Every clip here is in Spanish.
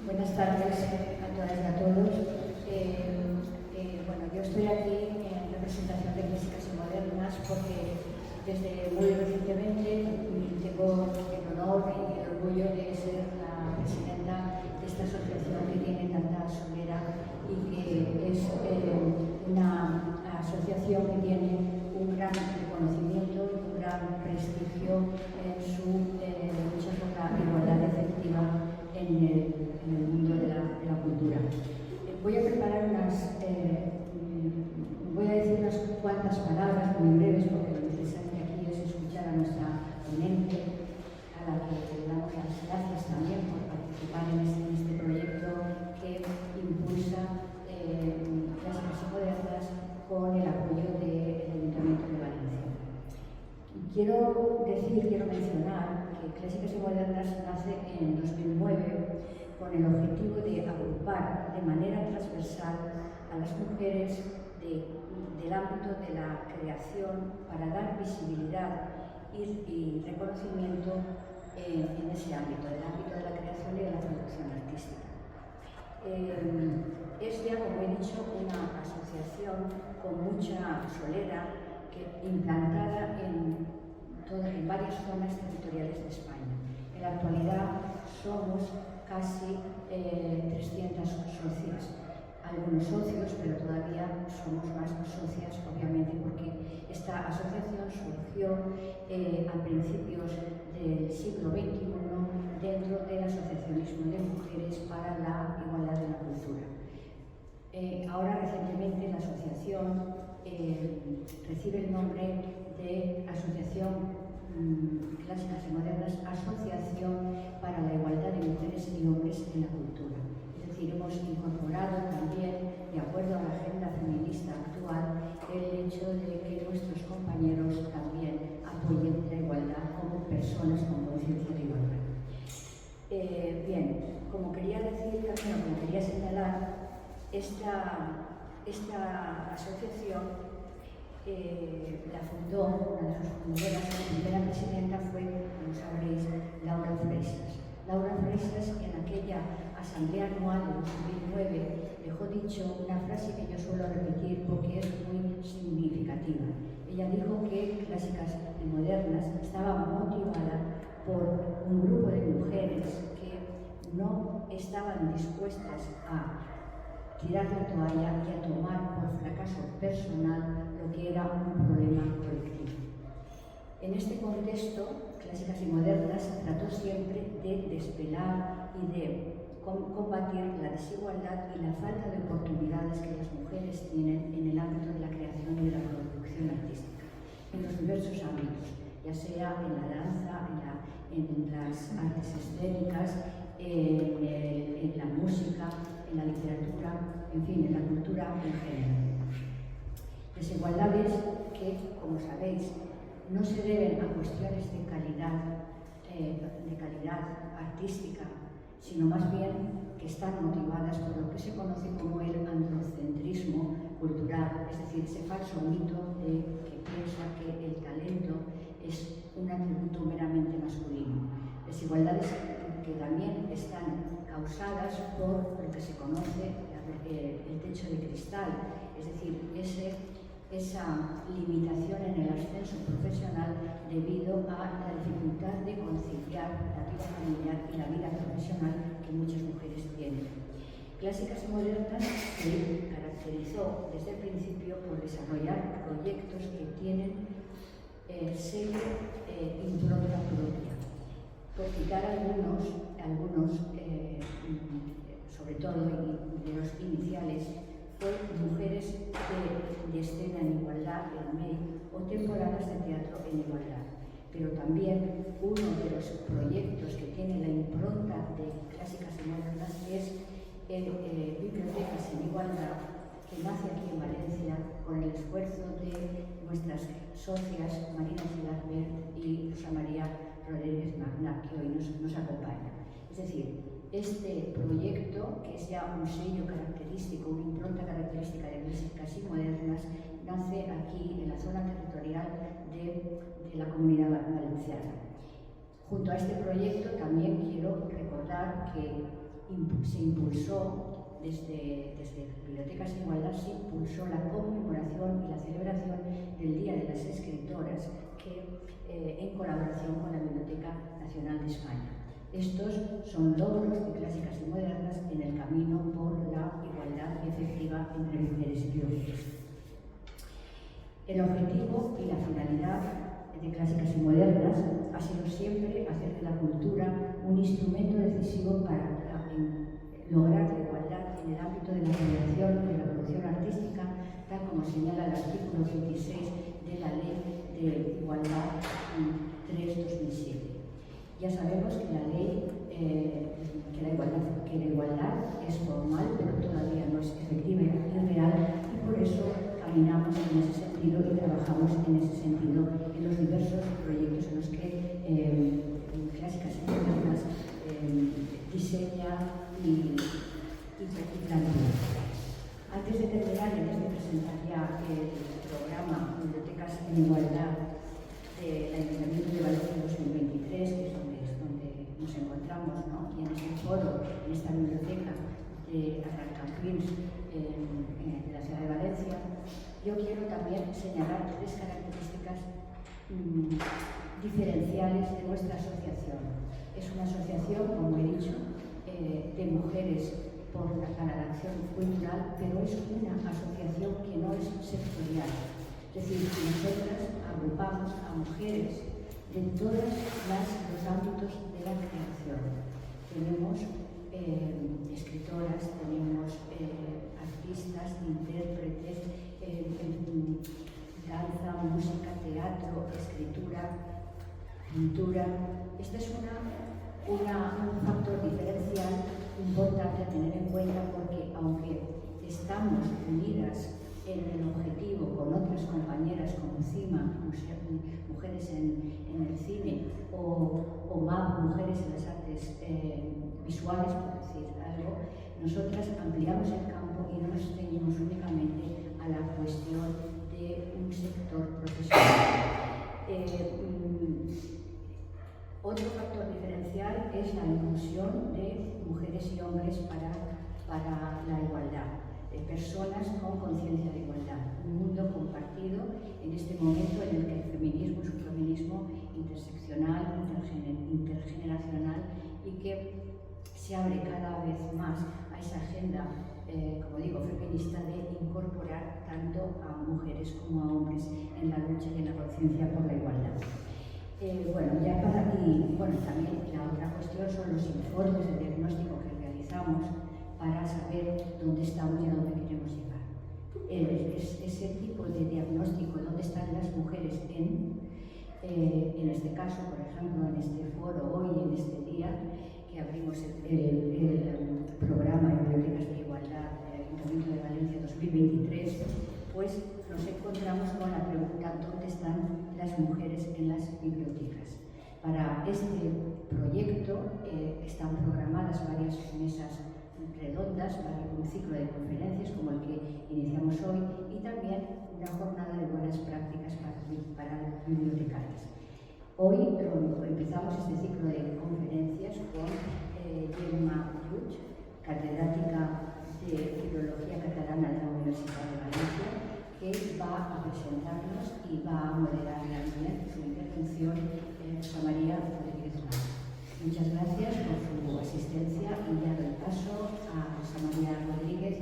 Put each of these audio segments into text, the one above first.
Buenas tardes a todas y a todos. Bueno, yo estoy aquí en representación de Clásicas y Modernas porque desde muy recientemente tengo el honor y el orgullo de ser la presidenta de esta asociación que tiene tanta solera y que es una asociación que tiene un gran reconocimiento y un gran prestigio en su lucha por la igualdad efectiva en el mundo de la cultura. Voy a preparar voy a decir unas cuantas palabras muy breves porque lo necesario aquí es escuchar a nuestra ponente, a la que le damos las gracias también por participar en este proyecto que impulsa Clásicas y Modernas con el apoyo del Ayuntamiento de Valencia. Quiero mencionar que Clásicas y Modernas nace en 2009 con el objetivo de agrupar de manera transversal a las mujeres del ámbito de la creación para dar visibilidad y reconocimiento en ese ámbito, del ámbito de la creación y de la producción artística. Es ya, como he dicho, una asociación con mucha solera implantada en varias zonas territoriales de España. En la actualidad somos casi 300 socias, algunos socios, pero todavía somos más socias, obviamente, porque esta asociación surgió a principios del siglo XXI dentro del asociacionismo de mujeres para la igualdad de la cultura. Ahora, recientemente, la asociación recibe el nombre de Asociación Clásicas y Modernas, Asociación para la Igualdad de Mujeres y Hombres en la Cultura. Es decir, hemos incorporado también, de acuerdo a la agenda feminista actual, el hecho de que nuestros compañeros también apoyen la igualdad como personas con conciencia de igualdad. Bien, como quería señalar, esta asociación la fundó, una de sus fundadoras, la primera presidenta fue, como sabréis, Laura Freixas. Laura Freixas, en aquella asamblea anual de 2009, dejó dicho una frase que yo suelo repetir porque es muy significativa. Ella dijo que Clásicas y Modernas estaba motivada por un grupo de mujeres que no estaban dispuestas a tirar la toalla y a tomar por fracaso personal lo que era un problema colectivo. En este contexto, Clásicas y Modernas trató siempre de desvelar y de combatir la desigualdad y la falta de oportunidades que las mujeres tienen en el ámbito de la creación y de la producción artística, en los diversos ámbitos, ya sea en la danza, en las artes escénicas, en la música, en la literatura, en fin, en la cultura en general. Desigualdades que, como sabéis, no se deben a cuestiones de calidad artística, sino más bien que están motivadas por lo que se conoce como el androcentrismo cultural, es decir, ese falso mito que piensa que el talento es un atributo meramente masculino. Desigualdades que también están causadas por lo que se conoce el techo de cristal, es decir, esa limitación en el ascenso profesional debido a la dificultad de conciliar la vida familiar y la vida profesional que muchas mujeres tienen. Clásicas y Modernas se caracterizó desde el principio por desarrollar proyectos que tienen sello impronta propia. Por citar algunos sobre todo de los iniciales, fue Mujeres de Escena en Igualdad, el MEI, o temporadas de teatro en igualdad. Pero también uno de los proyectos que tiene la impronta de Clásicas y Modernas es Bibliotecas en Igualdad, que nace aquí en Valencia con el esfuerzo de nuestras socias Marina Gilabert y Rosa María Rodríguez Magna, que hoy nos acompaña. Es decir, este proyecto, que es ya un sello característico, una impronta característica de Clásicas y Modernas, nace aquí en la zona territorial de la Comunidad Valenciana. Junto a este proyecto también quiero recordar que se impulsó desde Bibliotecas en Igualdad, se impulsó la conmemoración y la celebración del Día de las Escritoras, en colaboración con la Biblioteca Nacional de España. Estos son logros de Clásicas y Modernas en el camino por la igualdad efectiva entre mujeres y hombres. El objetivo y la finalidad de Clásicas y Modernas ha sido siempre hacer de la cultura un instrumento decisivo para lograr la igualdad en el ámbito de la creación y la producción artística, tal como señala el artículo 26 de la Ley de Igualdad 3/2007. Ya sabemos que la ley, que la igualdad es formal, pero todavía no es efectiva y real, y por eso caminamos en ese sentido y trabajamos en ese sentido en los diversos proyectos en los que Clásicas y Modernas diseña y plantea. Antes de terminar y antes de presentar ya el programa Bibliotecas en Igualdad del Ayuntamiento de Valencia 2023, que es donde nos encontramos, ¿no? Y en este foro, en esta biblioteca de Arrancampirs, de la ciudad de Valencia, yo quiero también señalar 3 características diferenciales de nuestra asociación. Es una asociación, como he dicho, de mujeres para la acción cultural, pero es una asociación que no es sectorial. Es decir, nosotras agrupamos a mujeres de todos los ámbitos de la creación. Tenemos escritoras, tenemos artistas, intérpretes, danza, música, teatro, escritura, pintura. Este es un factor diferencial importante a tener en cuenta, porque aunque estamos unidas en el objetivo con otras compañeras como CIMA, Mujeres en el Cine, o MAP, Mujeres en las Artes Visuales, por decir algo, nosotras ampliamos el campo y no nos ceñimos únicamente a la cuestión de un sector profesional. Otro factor diferencial es la inclusión de mujeres y hombres para la igualdad, de personas con conciencia de igualdad, un mundo compartido en este momento en el que el feminismo es un feminismo interseccional, intergeneracional, y que se abre cada vez más a esa agenda, como digo, feminista, de incorporar tanto a mujeres como a hombres en la lucha y en la conciencia por la igualdad. También la otra cuestión son los informes de diagnóstico que realizamos para saber dónde estamos y a dónde queremos llegar. Ese tipo de diagnóstico, dónde están las mujeres en este caso, por ejemplo, en este foro hoy, en este día, que abrimos el programa de Bibliotecas de Igualdad del Ayuntamiento de Valencia 2023, pues nos encontramos con la pregunta: ¿dónde están las mujeres en las bibliotecas? Para este proyecto están programadas varias mesas redondas, un ciclo de conferencias como el que iniciamos hoy, y también una jornada de buenas prácticas para bibliotecarias. Hoy empezamos este ciclo de conferencias con Gemma Lluch, catedrática de Filología Catalana de la Universidad de Valencia, que va a presentarnos y va a moderar también su intervención Rosa María Rodríguez Blanco. Muchas gracias por su asistencia y ya doy paso a Rosa María Rodríguez.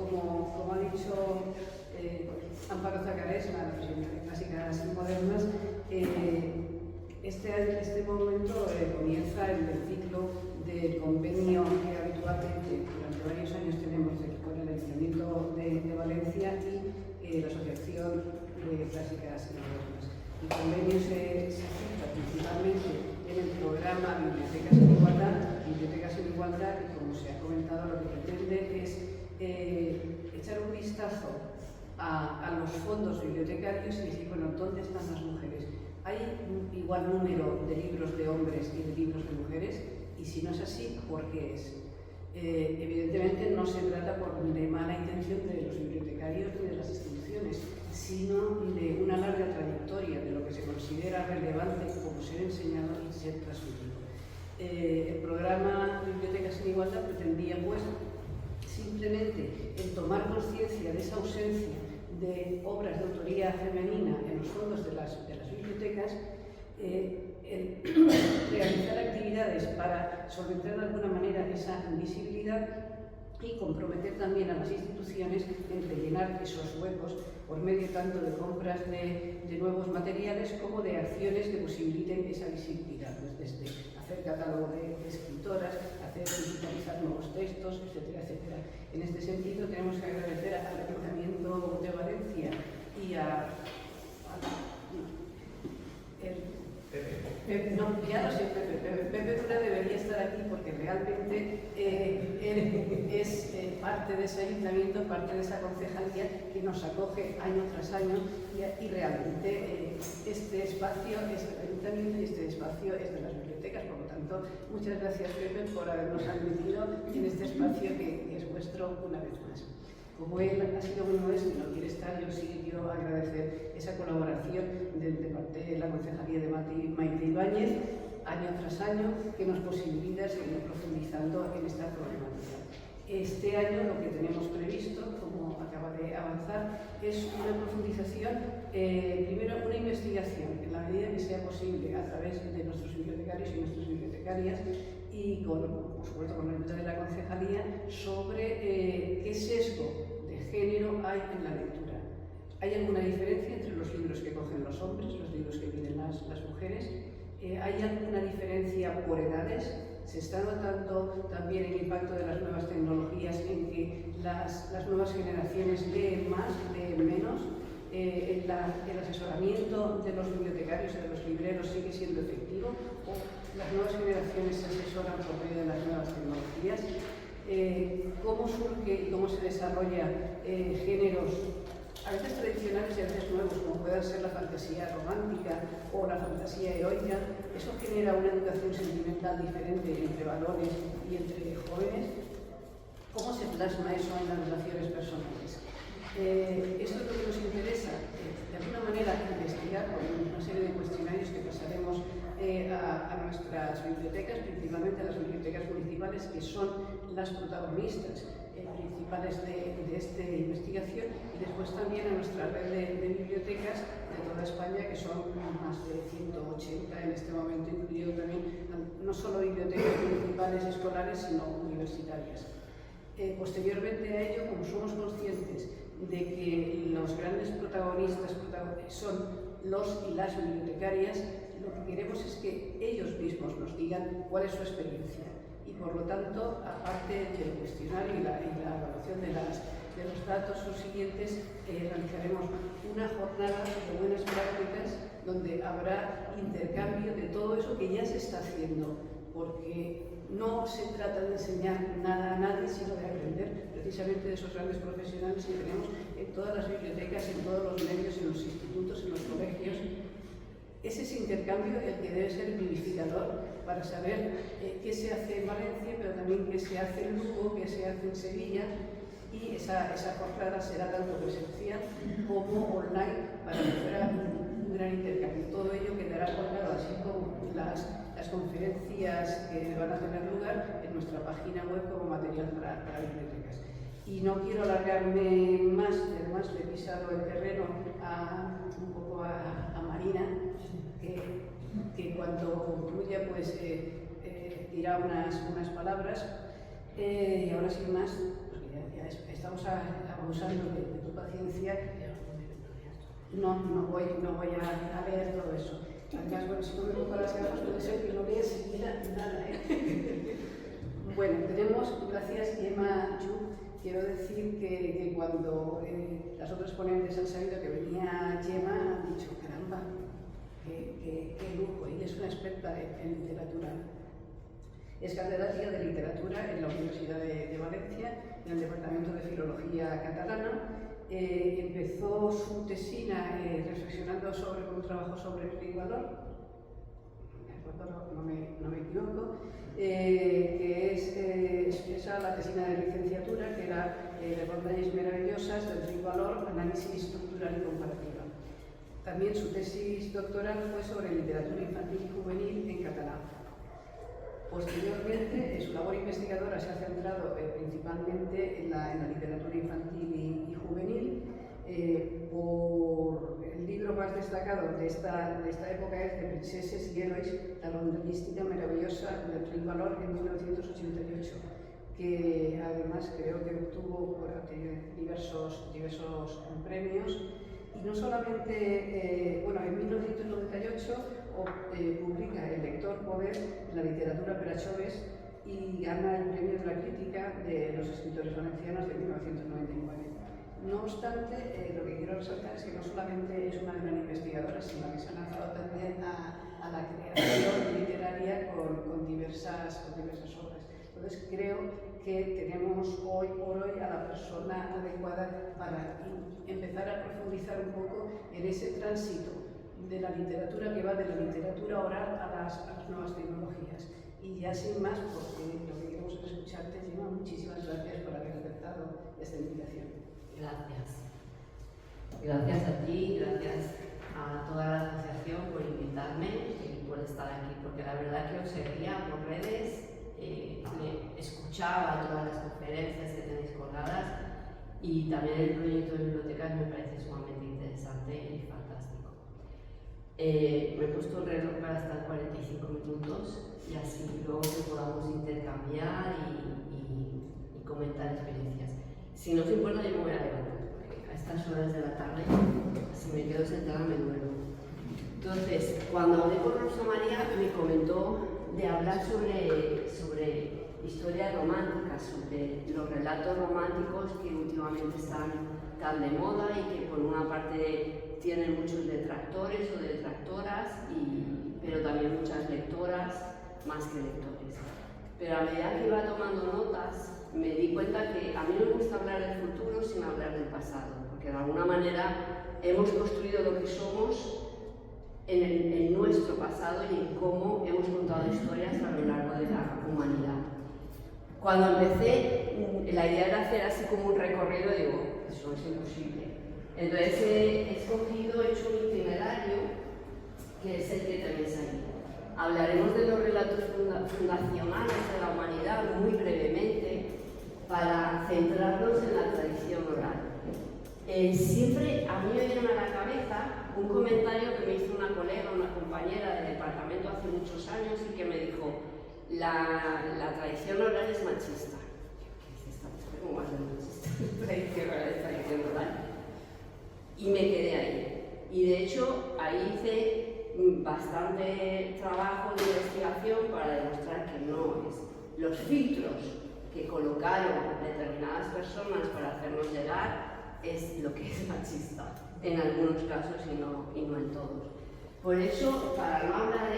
Como ha dicho Amparo Zacarés, la presidenta de Clásicas y Modernas, este momento comienza el ciclo del convenio que habitualmente durante varios años tenemos con el Ayuntamiento de Valencia y la Asociación de Clásicas y Modernas. El convenio se centra principalmente en el programa Bibliotecas en Igualdad, y como se ha comentado, lo que pretende es echar un vistazo a los fondos bibliotecarios y decir, bueno, ¿dónde están las mujeres? ¿Hay un igual número de libros de hombres y de libros de mujeres? Y si no es así, ¿por qué es? Evidentemente no se trata de mala intención de los bibliotecarios ni de las instituciones, sino de una larga trayectoria de lo que se considera relevante como ser enseñado y ser transmitido. El programa Bibliotecas en Igualdad pretendía, pues, simplemente el tomar conciencia de esa ausencia de obras de autoría femenina en los fondos de las bibliotecas, el realizar actividades para solventar de alguna manera esa invisibilidad y comprometer también a las instituciones en rellenar esos huecos por medio tanto de compras de nuevos materiales como de acciones que posibiliten esa visibilidad, pues desde hacer catálogo de escritoras, hacer digitalizar nuevos textos, etcétera, etcétera. En este sentido tenemos que agradecer al Ayuntamiento de Valencia y Pepe Dura debería estar aquí porque realmente él es parte de ese ayuntamiento, parte de esa concejalía que nos acoge año tras año y realmente este espacio es del ayuntamiento y este espacio es de las bibliotecas. Por lo tanto, muchas gracias, Pepe, por habernos admitido en este espacio que es vuestro una vez más. Como él ha sido muy modesto y no quiere estar, yo sí quiero agradecer esa colaboración de parte de la Concejalía de Maite Ibáñez, año tras año, que nos posibilita seguir profundizando en esta problemática. Este año lo que tenemos previsto, como acaba de avanzar, es una profundización, primero una investigación, en la medida que sea posible, a través de nuestros bibliotecarios y nuestras bibliotecarias, y por supuesto con la ayuda de la Concejalía, sobre qué sesgo de género hay en la lectura. ¿Hay alguna diferencia entre los libros que cogen los hombres, los libros que piden las mujeres? ¿Hay alguna diferencia por edades? Se está notando también el impacto de las nuevas tecnologías en que las nuevas generaciones leen más, leen menos. El asesoramiento de los bibliotecarios y de los libreros sigue siendo efectivo, o las nuevas generaciones se asesoran por medio de las nuevas tecnologías. ¿Cómo surge y cómo se desarrolla géneros a veces tradicionales y a veces nuevos, como pueda ser la fantasía romántica o la fantasía heroica? Eso genera una educación sentimental diferente entre varones y entre jóvenes. ¿Cómo se plasma eso en las relaciones personales? Esto es lo que nos interesa, de alguna manera, investigar con una serie de cuestionarios que pasaremos a nuestras bibliotecas, principalmente a las bibliotecas municipales, que son las protagonistas principales de esta investigación, y después también a nuestra red de bibliotecas de toda España, que son más de 180 en este momento, incluido también no solo bibliotecas municipales escolares, sino universitarias. Posteriormente a ello, como somos conscientes de que los grandes protagonistas son los y las bibliotecarias, lo que queremos es que ellos mismos nos digan cuál es su experiencia. Y por lo tanto, aparte del cuestionario y la evaluación de los datos subsiguientes, realizaremos una jornada de buenas prácticas donde habrá intercambio de todo eso que ya se está haciendo, porque no se trata de enseñar nada a nadie, sino de aprender precisamente de esos grandes profesionales que tenemos en todas las bibliotecas, en todos los medios, en los institutos, en los colegios. Es ese intercambio el que debe ser vivificador para saber qué se hace en Valencia, pero también qué se hace en Lugo, qué se hace en Sevilla, y esa jornada será tanto presencial como online para que fuera un gran intercambio. Todo ello quedará colgado, así como las conferencias que van a tener lugar en nuestra página web como material para bibliotecas. Y no quiero alargarme más, además le he pisado el terreno un poco a Marina, que cuando concluya pues dirá unas palabras. Y ahora sin más, ya estamos abusando de tu paciencia. No voy a leer todo eso. Además, bueno, si no me pongo las gafas puede ser que no lea siquiera nada. Bueno, tenemos, gracias Gemma Yu, quiero decir que cuando las otras ponentes han sabido que venía Gemma, han dicho, caramba, qué lujo, ella es una experta en literatura. Es catedrática de literatura en la Universidad de Valencia, en el Departamento de Filología Catalana. Empezó su tesina reflexionando sobre un trabajo sobre el valor. recuerdo, no me equivoco, que es esa la tesina de licenciatura, que era Rondalles maravillosas del trivalor, análisis estructural y comparativa. También su tesis doctoral fue sobre literatura infantil y juvenil en catalán. Posteriormente, su labor investigadora se ha centrado principalmente en la literatura infantil y juvenil. Por el libro más destacado de esta época es De princeses y héroes, la rondallística maravillosa del Trivalor en 1988, que además creo que obtuvo diversos premios. Y no solamente, bueno, en 1998 publica El lector poder, la literatura per a xoves, y gana el premio de la crítica de los escritores valencianos de 1999. No obstante, lo que quiero resaltar es que no solamente es una gran investigadora, sino que se ha lanzado también a la creación literaria con diversas obras. Entonces creo que tenemos hoy por hoy a la persona adecuada para empezar a profundizar un poco en ese tránsito de la literatura que va de la literatura oral a las nuevas tecnologías. Y ya sin más, porque lo que queremos es escucharte, Gemma, muchísimas gracias por haber aceptado esta invitación. Gracias. Gracias a ti, gracias a toda la asociación por invitarme y por estar aquí, porque la verdad que os seguía por redes, escuchaba todas las conferencias que tenéis colgadas y también el proyecto de bibliotecas me parece sumamente interesante y fantástico. Me he puesto el reloj para estar 45 minutos y así luego que podamos intercambiar y comentar experiencias. Si no os importa, yo me voy a levantar, porque a estas horas de la tarde, si me quedo sentada me duermo. Entonces, cuando hablé con Rosa María, me comentó de hablar sobre historias románticas, sobre los relatos románticos que últimamente están tan de moda y que por una parte tienen muchos detractores o detractoras, pero también muchas lectoras más que lectores. Pero a medida que iba tomando notas, me di cuenta que a mí no me gusta hablar del futuro sin hablar del pasado, porque de alguna manera hemos construido lo que somos en nuestro pasado y en cómo hemos contado historias a lo largo de la humanidad. Cuando empecé, la idea era hacer así como un recorrido, digo, eso es imposible. Entonces he hecho un itinerario, que es el que tenéis ahí. Hablaremos de los relatos fundacionales de la humanidad muy brevemente para centrarnos en la tradición oral. Siempre a mí me viene a la cabeza un comentario que me hizo una colega, una compañera del departamento hace muchos años y que me dijo: la tradición oral es machista. ¿Qué es esta? ¿Cómo va a ser machista? Tradición oral es tradición oral. Y me quedé ahí. Y de hecho ahí hice bastante trabajo de investigación para demostrar que no es. Los filtros que colocaron determinadas personas para hacernos llegar es lo que es machista, en algunos casos y no en todos. Por eso, para no hablar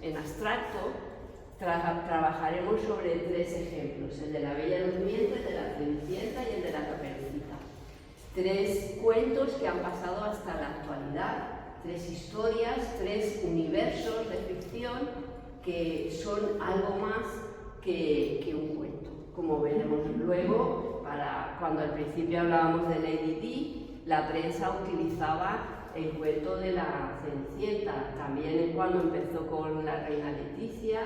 en abstracto, trabajaremos sobre tres ejemplos: el de la Bella Durmiente, el de la Cenicienta y el de la Caperucita. Tres cuentos que han pasado hasta la actualidad, tres historias, tres universos de ficción que son algo más que un cuento, como veremos luego. Cuando al principio hablábamos de Lady Di, la prensa utilizaba el cuento de la Cenicienta, también cuando empezó con la Reina Leticia,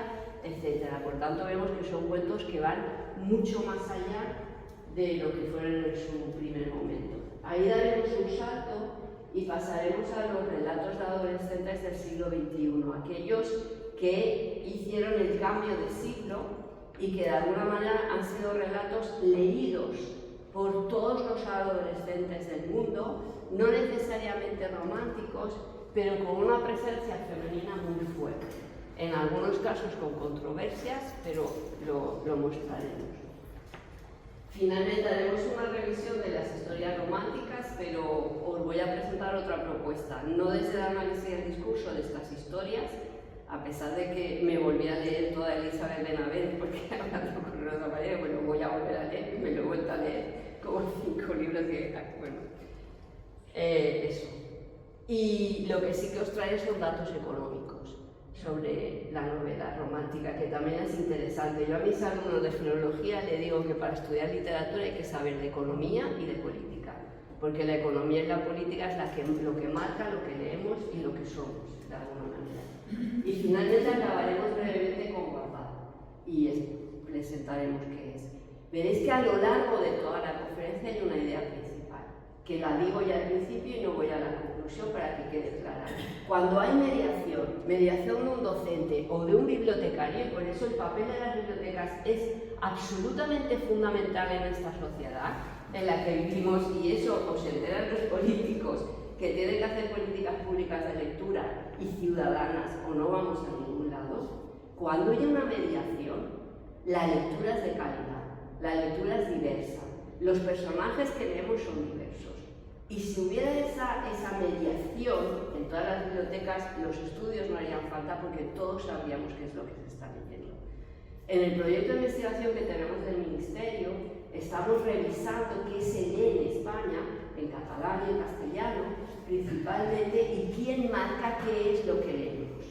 etc. Por tanto, vemos que son cuentos que van mucho más allá de lo que fueron en su primer momento. Ahí daremos un salto y pasaremos a los relatos de adolescentes del siglo XXI, aquellos que hicieron el cambio de siglo y que de alguna manera han sido relatos leídos por todos los adolescentes del mundo, no necesariamente románticos, pero con una presencia femenina muy fuerte. En algunos casos con controversias, pero lo mostraremos. Finalmente haremos una revisión de las historias románticas, pero os voy a presentar otra propuesta, no desde el análisis del discurso de estas historias, a pesar de que me volví a leer toda Elizabeth Benavent, porque hablando con Rosa María, me lo voy a volver a leer, me lo he vuelto a leer como 5 libros de... Bueno, eso. Y lo que sí que os trae son datos económicos. sobre la novela romántica, que también es interesante. Yo a mis alumnos de filología le digo que para estudiar literatura hay que saber de economía y de política, porque la economía y la política es lo que marca lo que leemos y lo que somos, de alguna manera. Y finalmente acabaremos brevemente con Guattari y presentaremos qué es. Veréis que a lo largo de toda la conferencia hay una idea principal, que la digo ya al principio y no voy a la conclusión para que quede clara. Cuando hay mediación de un docente o de un bibliotecario, y por eso el papel de las bibliotecas es absolutamente fundamental en esta sociedad en la que vivimos, y eso os enteran los políticos que tienen que hacer políticas públicas de lectura y ciudadanas o no vamos a ningún lado. Cuando hay una mediación, la lectura es de calidad, la lectura es diversa, los personajes que leemos son diversos. Y si hubiera esa mediación en todas las bibliotecas, los estudios no harían falta porque todos sabríamos qué es lo que se está leyendo. En el proyecto de investigación que tenemos del Ministerio, estamos revisando qué se lee en España, en catalán y en castellano, principalmente, y quién marca qué es lo que leemos.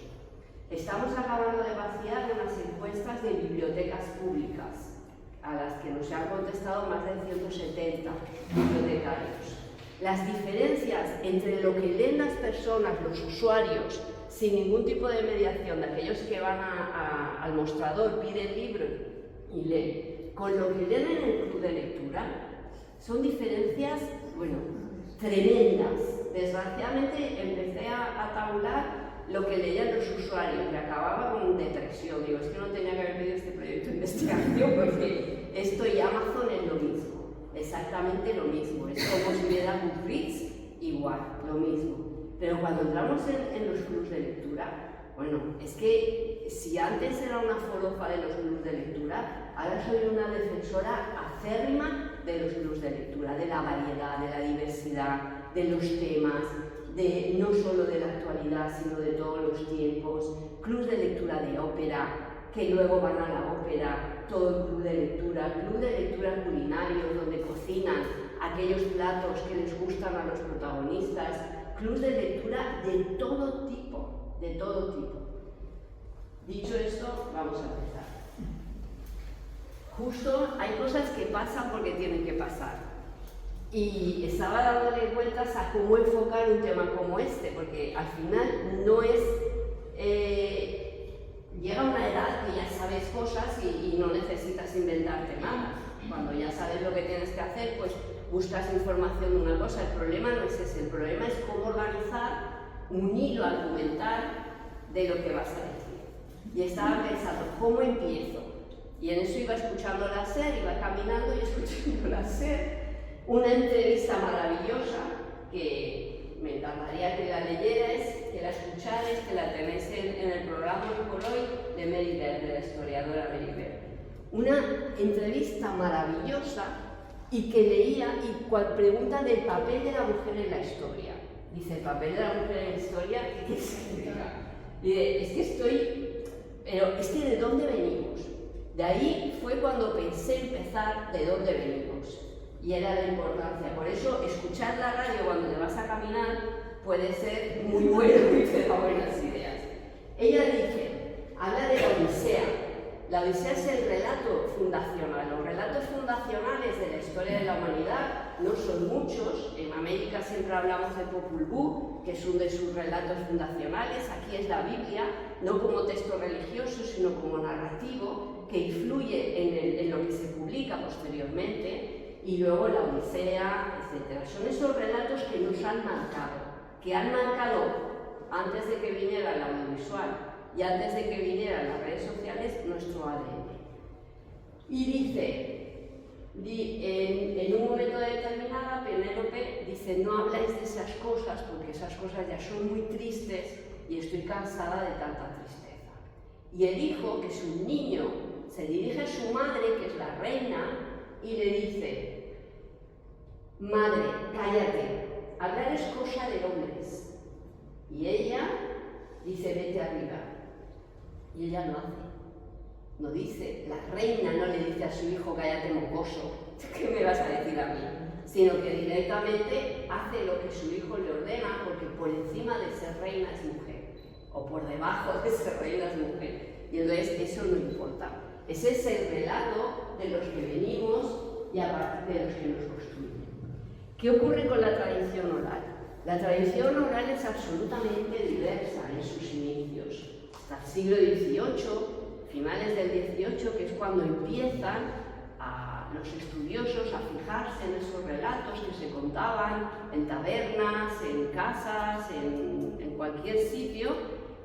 Estamos acabando de vaciar unas encuestas de bibliotecas públicas, a las que nos han contestado más de 170 bibliotecarios. Las diferencias entre lo que leen las personas, los usuarios, sin ningún tipo de mediación, de aquellos que van al mostrador, piden libro y leen, con lo que leen en el club de lectura, son diferencias, bueno, tremendas. Desgraciadamente empecé a tabular lo que leían los usuarios y acababa con depresión. Digo, es que no tenía que haber pedido este proyecto de investigación porque esto y Amazon es lo mismo. Exactamente lo mismo, es como si hubiera Goodreads, igual, lo mismo. Pero cuando entramos en los clubs de lectura, bueno, es que si antes era una forofa de los clubs de lectura, ahora soy una defensora acérrima de los clubs de lectura, de la variedad, de la diversidad, de los temas, de no solo de la actualidad, sino de todos los tiempos, clubs de lectura de ópera, que luego van a la ópera, todo el club de lectura culinarios, donde cocinan aquellos platos que les gustan a los protagonistas, clubs de lectura de todo tipo, de todo tipo. Dicho esto, vamos a empezar. Justo hay cosas que pasan porque tienen que pasar. Y estaba dándole vueltas a cómo enfocar un tema como este, porque al final no es... llega una edad que ya sabes cosas y no necesitas inventarte nada. Cuando ya sabes lo que tienes que hacer, pues buscas información de una cosa. El problema no es ese, el problema es cómo organizar un hilo argumental de lo que vas a decir. Y estaba pensando, ¿cómo empiezo? Y en eso iba escuchando la SER, iba caminando y escuchando la SER. Una entrevista maravillosa que me encantaría que la leyerais, que la escucharais, que la tenéis en el programa Hoy por Hoy de Mary Beard, de la historiadora Mary Beard. Una entrevista maravillosa y que leía y cual pregunta del papel de la mujer en la historia. Dice, ¿el papel de la mujer en la historia? ¿Qué significa? Dice, es que ¿de dónde venimos? De ahí fue cuando pensé empezar de dónde venimos. Y era la importancia. Por eso, escuchar la radio cuando te vas a caminar puede ser muy bueno y te da buenas ideas. Ella dice, habla de la Odisea. La Odisea es el relato fundacional. Los relatos fundacionales de la historia de la humanidad no son muchos. En América siempre hablamos de Popol Vuh, que es uno de sus relatos fundacionales. Aquí es la Biblia, no como texto religioso, sino como narrativo, que influye en lo que se publica posteriormente. Y luego la Odisea, etc. Son esos relatos que nos han marcado, que han marcado antes de que viniera el audiovisual y antes de que vinieran las redes sociales nuestro ADN. Y dice, en un momento determinado, Penélope dice, no habláis de esas cosas porque esas cosas ya son muy tristes y estoy cansada de tanta tristeza. Y el hijo, que es un niño, se dirige a su madre, que es la reina, y le dice, madre, cállate, hablar es cosa de hombres. Y ella dice, vete arriba. Y ella no hace. No dice, la reina no le dice a su hijo, cállate mocoso, ¿qué me vas a decir a mí? Sino que directamente hace lo que su hijo le ordena, porque por encima de ser reina es mujer. o por debajo de ese rey las mujeres. Y entonces eso no importa. Ese es el relato de los que venimos y aparte de los que nos construyen. ¿Qué ocurre con la tradición oral? La tradición oral es absolutamente diversa en sus inicios. Hasta el siglo XVIII, finales del XVIII, que es cuando empiezan los estudiosos a fijarse en esos relatos que se contaban en tabernas, en casas, en cualquier sitio,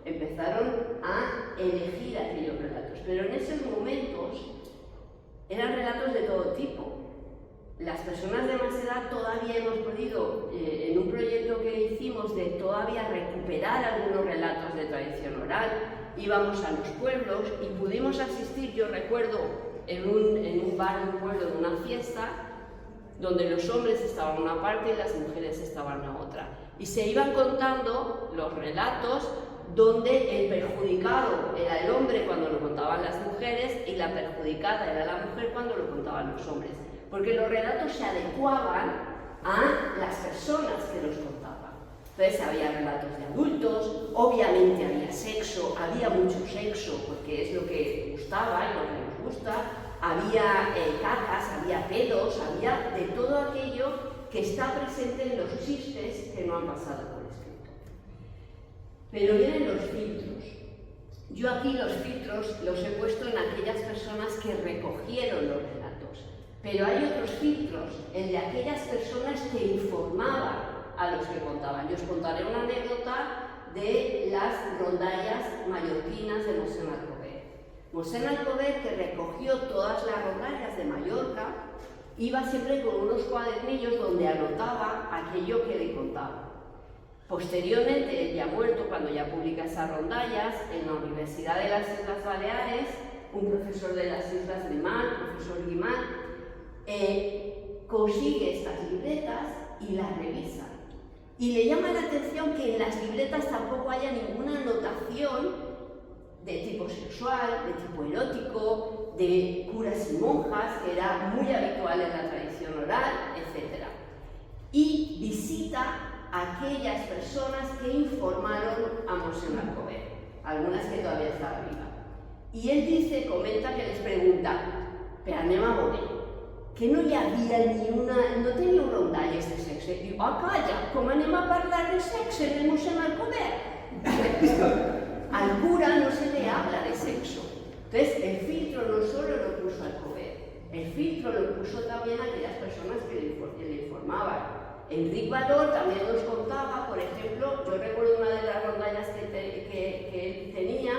empezaron a elegir aquellos relatos. Pero en esos momentos eran relatos de todo tipo. Las personas de más edad todavía hemos podido, en un proyecto que hicimos de todavía recuperar algunos relatos de tradición oral, íbamos a los pueblos y pudimos asistir, yo recuerdo, en un bar de un pueblo, en una fiesta, donde los hombres estaban en una parte y las mujeres estaban en la otra. Y se iban contando los relatos donde el perjudicado era el hombre cuando lo contaban las mujeres y la perjudicada era la mujer cuando lo contaban los hombres. Porque los relatos se adecuaban a las personas que los contaban. Entonces había relatos de adultos, obviamente había sexo, había mucho sexo porque es lo que gustaba y lo que nos gusta, había cacas, había pedos, había de todo aquello que está presente en los chistes que no han pasado por escrito. Pero vienen los filtros. Yo aquí los filtros los he puesto en aquellas personas que recogieron los relatos. Pero hay otros filtros, el de aquellas personas que informaban a los que contaban. Yo os contaré una anécdota de las rondallas mallorquinas de Mosén Alcover. Mosén Alcover, que recogió todas las rondallas de Mallorca, iba siempre con unos cuadernillos donde anotaba aquello que le contaba. Posteriormente, ya muerto, cuando ya publica esas rondallas, en la Universidad de las Islas Baleares, un profesor de las Islas Guimard, profesor Guimard, consigue estas libretas y las revisa. Y le llama la atención que en las libretas tampoco haya ninguna anotación de tipo sexual, de tipo erótico, de curas y monjas, que era muy habitual en la tradición oral, etc. Y visita a aquellas personas que informaron a Mosén Alcover, algunas que todavía estaban vivas. Y él dice, comenta que les pregunta, pero anem a veure, que no hi havia ni una... no teníeu rondalles de sexe. I diu, calla, com anem a parlar de sexe en el Mosén Alcover? Al cura no se le habla de sexo. Entonces, el filtro no solo lo puso Alcover, el filtro lo puso también aquellas personas que le informaban. Enric Valor también nos contaba, por ejemplo, yo recuerdo una de las rondallas que él tenía,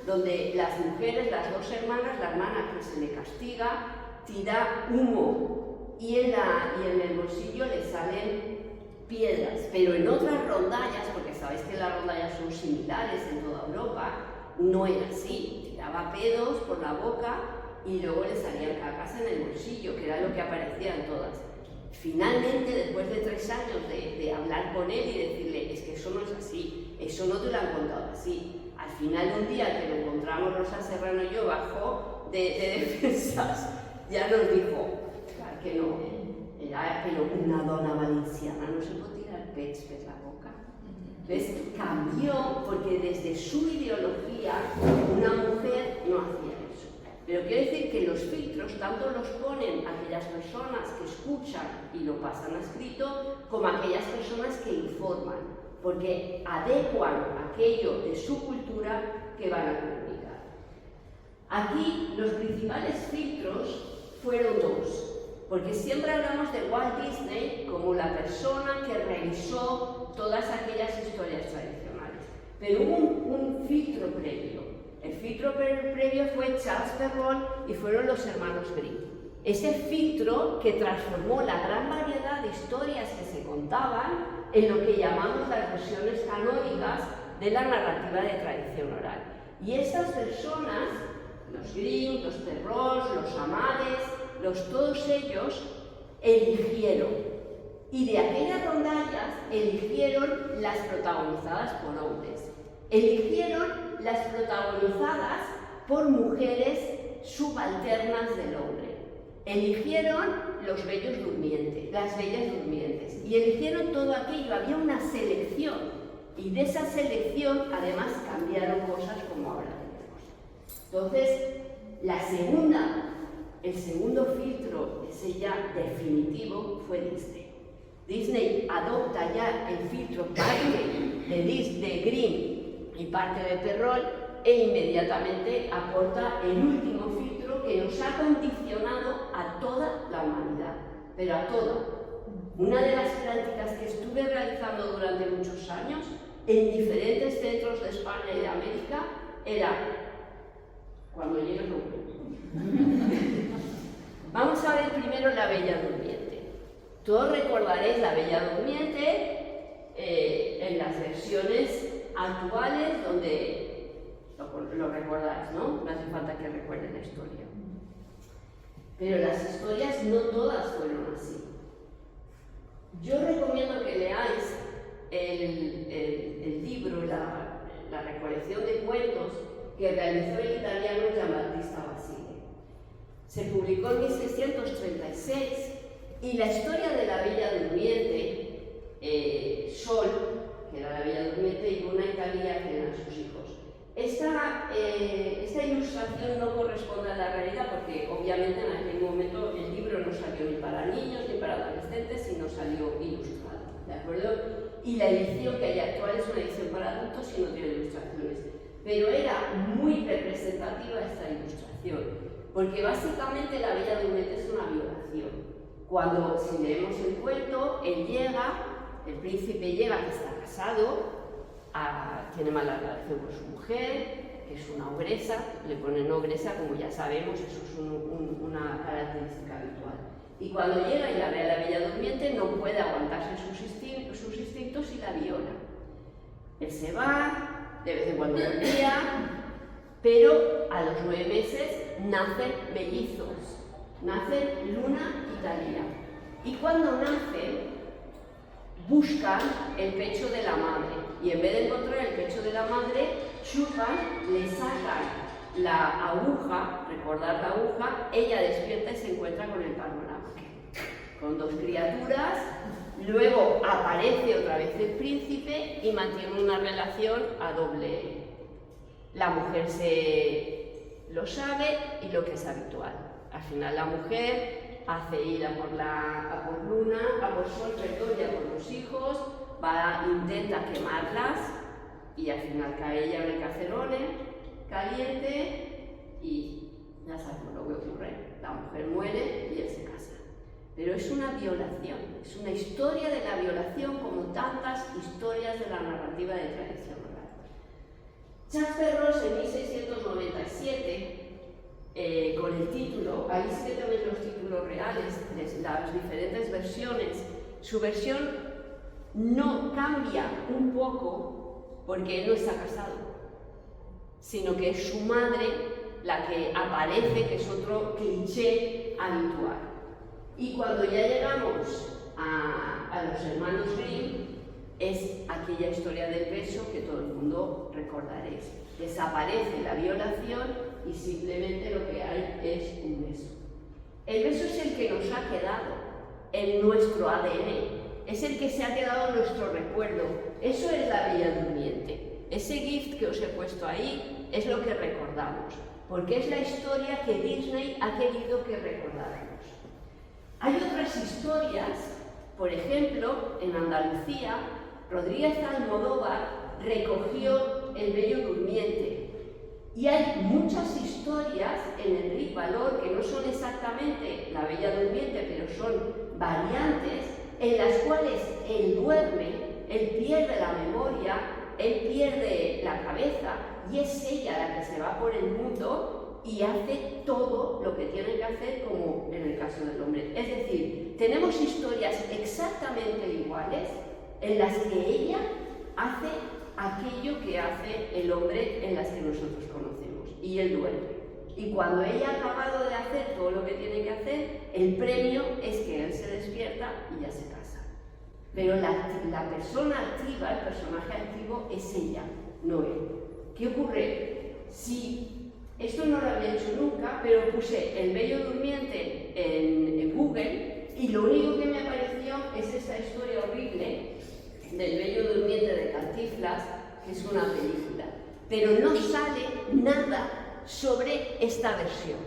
donde las mujeres, las dos hermanas, la hermana que se le castiga, tira humo y en el bolsillo le salen piedras, pero en otras rondallas, porque sabéis que las rondallas son similares en toda Europa, no era así, tiraba pedos por la boca y luego le salían cacas en el bolsillo, que era lo que aparecía en todas. Finalmente, después de 3 años de hablar con él y decirle, es que eso no es así, eso no te lo han contado así. Al final, un día que lo encontramos Rosa Serrano y yo bajo de defensas, ya nos dijo, claro que no, era pero una dona valenciana no se puede tirar pets per la boca. Entonces cambió porque desde su ideología una mujer no hacía eso. Pero quiero decir que los filtros tanto los ponen aquellas personas que escuchan y lo pasan a escrito como aquellas personas que informan, porque adecuan aquello de su cultura que van a comunicar. Aquí los principales filtros fueron 2, porque siempre hablamos de Walt Disney como la persona que revisó todas aquellas historias tradicionales, pero hubo un filtro previo. El filtro previo fue Charles Perrault y fueron los hermanos Grimm. Ese filtro que transformó la gran variedad de historias que se contaban en lo que llamamos las versiones canónicas de la narrativa de tradición oral. Y estas personas, los Grimm, los Perrault, los Amades, todos ellos eligieron. Y de aquellas rondallas eligieron las protagonizadas por hombres. Eligieron las protagonizadas por mujeres subalternas del hombre. Eligieron los bellos durmientes, las bellas durmientes. Y eligieron todo aquello. Había una selección Y de esa selección, además, cambiaron cosas como ahora tenemos. Entonces, el segundo filtro, ese ya definitivo, fue Disney. Disney adopta ya el filtro parte de Grimm y parte de Perrol e inmediatamente aporta el último filtro que nos ha condicionado a toda la humanidad, pero a toda. Una de las prácticas que estuve realizando durante muchos años en diferentes centros de España y de América era cuando llegue el momento. Vamos a ver primero La Bella Durmiente. Todos recordaréis La Bella Durmiente en las versiones actuales donde lo recordáis, ¿no? No hace falta que recuerden la historia. Pero las historias no todas fueron así. Yo recomiendo que leáis el libro, la recolección de cuentos que realizó el italiano Giambattista Basile. Se publicó en 1636 y la historia de la Bella Durmiente, Sol, que era la Bella Durmiente, y Luna y Talía, que eran sus hijos. Esta ilustración no corresponde a la realidad porque obviamente en aquel momento el libro no salió ni para niños ni para adolescentes, sino salió ilustrado, ¿de acuerdo? Y la edición que hay actual es una edición para adultos y no tiene ilustraciones. Pero era muy representativa esta ilustración, porque básicamente la Bella Durmiente es una violación. Cuando, si leemos el cuento, el príncipe llega, que está casado, tiene mala relación con su mujer, que es una ogresa, le ponen ogresa, como ya sabemos, eso es una característica habitual. Y cuando llega y la ve a la Bella Durmiente, no puede aguantarse sus instintos y la viola. Él se va, de vez en cuando volvía, pero a los 9 meses nacen mellizos, nacen Luna y Talía. Y cuando nacen, buscan el pecho de la madre. Y en vez de encontrar el pecho de la madre, chupan, le sacan la aguja, recordad la aguja, ella despierta y se encuentra con el panorama, con 2 criaturas. Luego aparece otra vez el príncipe y mantiene una relación a doble. La mujer lo sabe y lo que es habitual. Al final la mujer hace ir a por Luna, a por Sol, perdón, y a por los hijos, intenta quemarlas y al final cae ella en el cacerone caliente y ya sabemos lo que ocurre. La mujer muere y él se casa. Pero es una violación, es una historia de la violación como tantas historias de la narrativa de tradición oral. Charles Perrault en 1697, con el título, ahí sí que tenéis los títulos reales de las diferentes versiones, su versión no cambia un poco porque él no está casado, sino que es su madre la que aparece, que es otro cliché habitual. Y cuando ya llegamos a los hermanos Grimm, es aquella historia del beso que todo el mundo recordaréis. Desaparece la violación y simplemente lo que hay es un beso. El beso es el que nos ha quedado en nuestro ADN, es el que se ha quedado en nuestro recuerdo. Eso es la Bella Durmiente. Ese gift que os he puesto ahí es lo que recordamos, porque es la historia que Disney ha querido que recordáramos. Hay otras historias, por ejemplo, en Andalucía, Rodríguez Almodóvar recogió El Bello Durmiente. Y hay muchas historias en Enric Valor que no son exactamente La Bella Durmiente, pero son variantes en las cuales él duerme, él pierde la memoria, él pierde la cabeza y es ella la que se va por el mundo y hace todo lo que tiene que hacer, como en el caso del hombre. Es decir, tenemos historias exactamente iguales en las que ella hace aquello que hace el hombre en las que nosotros conocemos, y él duerme. Y cuando ella ha acabado de hacer todo lo que tiene que hacer, el premio es que él se despierta y ya se casa. Pero la persona activa, el personaje activo, es ella, no él. ¿Qué ocurre? Si esto no lo había hecho nunca, pero puse El Bello Durmiente en Google y lo único que me apareció es esta historia horrible del Bello Durmiente de Cantinflas, que es una película, pero no sale nada sobre esta versión.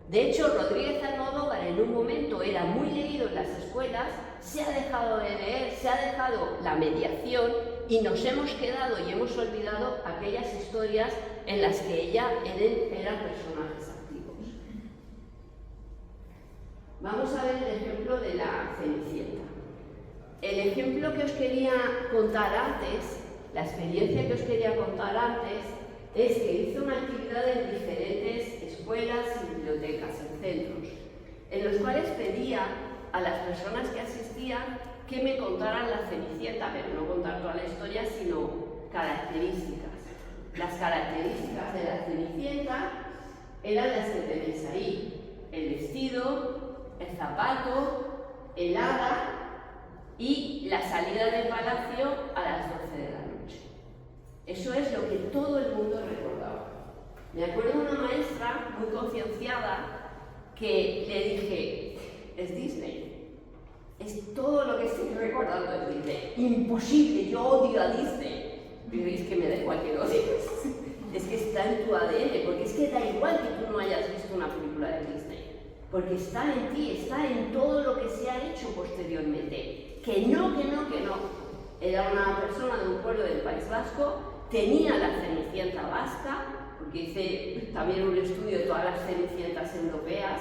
De hecho, Rodríguez Almodóvar en un momento era muy leído en las escuelas, se ha dejado de leer, se ha dejado la mediación y nos hemos quedado y hemos olvidado aquellas historias en las que ella eran personajes activos. Vamos a ver el ejemplo de la Cenicienta. El ejemplo que os quería contar antes, la experiencia que os quería contar antes, es que hice una actividad en diferentes escuelas y bibliotecas, en centros, en los cuales pedía a las personas que asistían que me contaran la Cenicienta, pero no contar toda la historia, sino características. Las características de la Cenicienta eran las que tenéis ahí: el vestido, el zapato, el hada y la salida del palacio a las 12 de la noche. Eso es lo que todo el mundo recordaba. Me acuerdo de una maestra muy concienciada que le dije: es Disney, es todo lo que estoy recordando es Disney. Imposible, yo odio a Disney. Pero es que me da igual que lo odies. Es que está en tu ADN, porque es que da igual que tú no hayas visto una película de Disney, porque está en ti, está en todo lo que se ha hecho posteriormente. Que no. Era una persona de un pueblo del País Vasco, tenía la Cenicienta vasca, porque hice también un estudio de todas las Cenicientas europeas,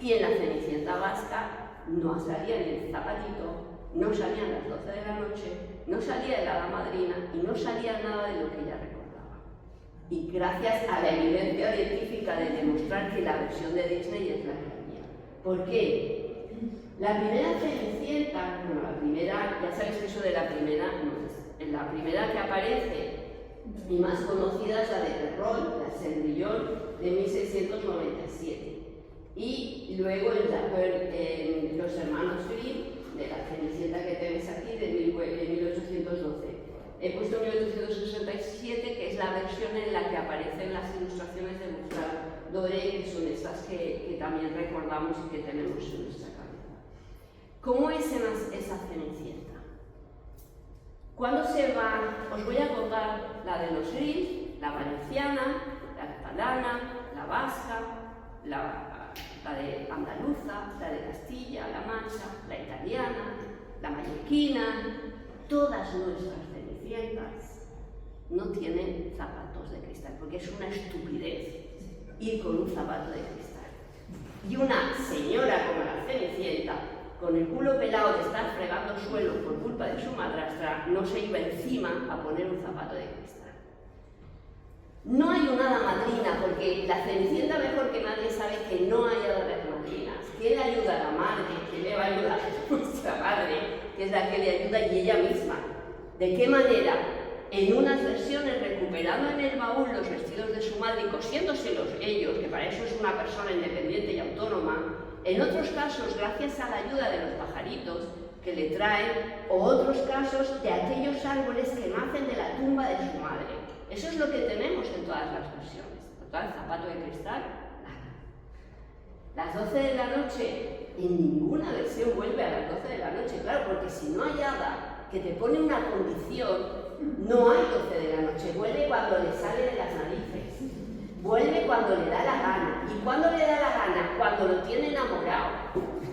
y en la Cenicienta vasca no salía ni el zapatito, no salían las 12 de la noche, no salía el hada madrina y no salía nada de lo que ella recordaba. Y gracias a la evidencia científica de demostrar que la versión de Disney es la que había. ¿Por qué? La primera Cenicienta, bueno, la primera, ya sabéis que eso de la primera no es. La primera que aparece y más conocida es la de Perrault, la Cendrillon, de 1697. Y luego los hermanos Grimm, de la Cenicienta que tenéis aquí, de 1812. He puesto 1867, que es la versión en la que aparecen las ilustraciones de Gustave Doré, que son estas que también recordamos y que tenemos en nuestra cabeza. ¿Cómo es esa Cenicienta? ¿Cuándo se va? Os voy a contar la de los Grimm, la valenciana, la catalana, la vasca, la de andaluza, la de Castilla-La Mancha, la italiana, la mallorquina. Todas nuestras Cenicientas no tienen zapatos de cristal, porque es una estupidez ir con un zapato de cristal. Y una señora como la Cenicienta, con el culo pelado de estar fregando suelo por culpa de su madrastra, no se iba encima a poner un zapato de cristal. No hay una hada madrina, porque la Cenicienta mejor que nadie sabe que no hay hadas madrinas. ¿Quién le ayuda a la madre? ¿Quién le va a ayudar a nuestra madre? Que es la que le ayuda, y ella misma. ¿De qué manera? En unas versiones recuperando en el baúl los vestidos de su madre y cosiéndoselos ellos, que para eso es una persona independiente y autónoma. En otros casos, gracias a la ayuda de los pajaritos que le traen, o otros casos de aquellos árboles que nacen de la tumba de su madre. Eso es lo que tenemos en todas las versiones. Total, zapato de cristal, nada. Las 12 de la noche, en ninguna versión vuelve a las 12 de la noche, claro, porque si no hay hada que te pone una condición, no hay 12 de la noche, vuelve cuando le sale de las narices, vuelve cuando le da la gana. ¿Y cuándo le da la gana? Cuando lo tiene enamorado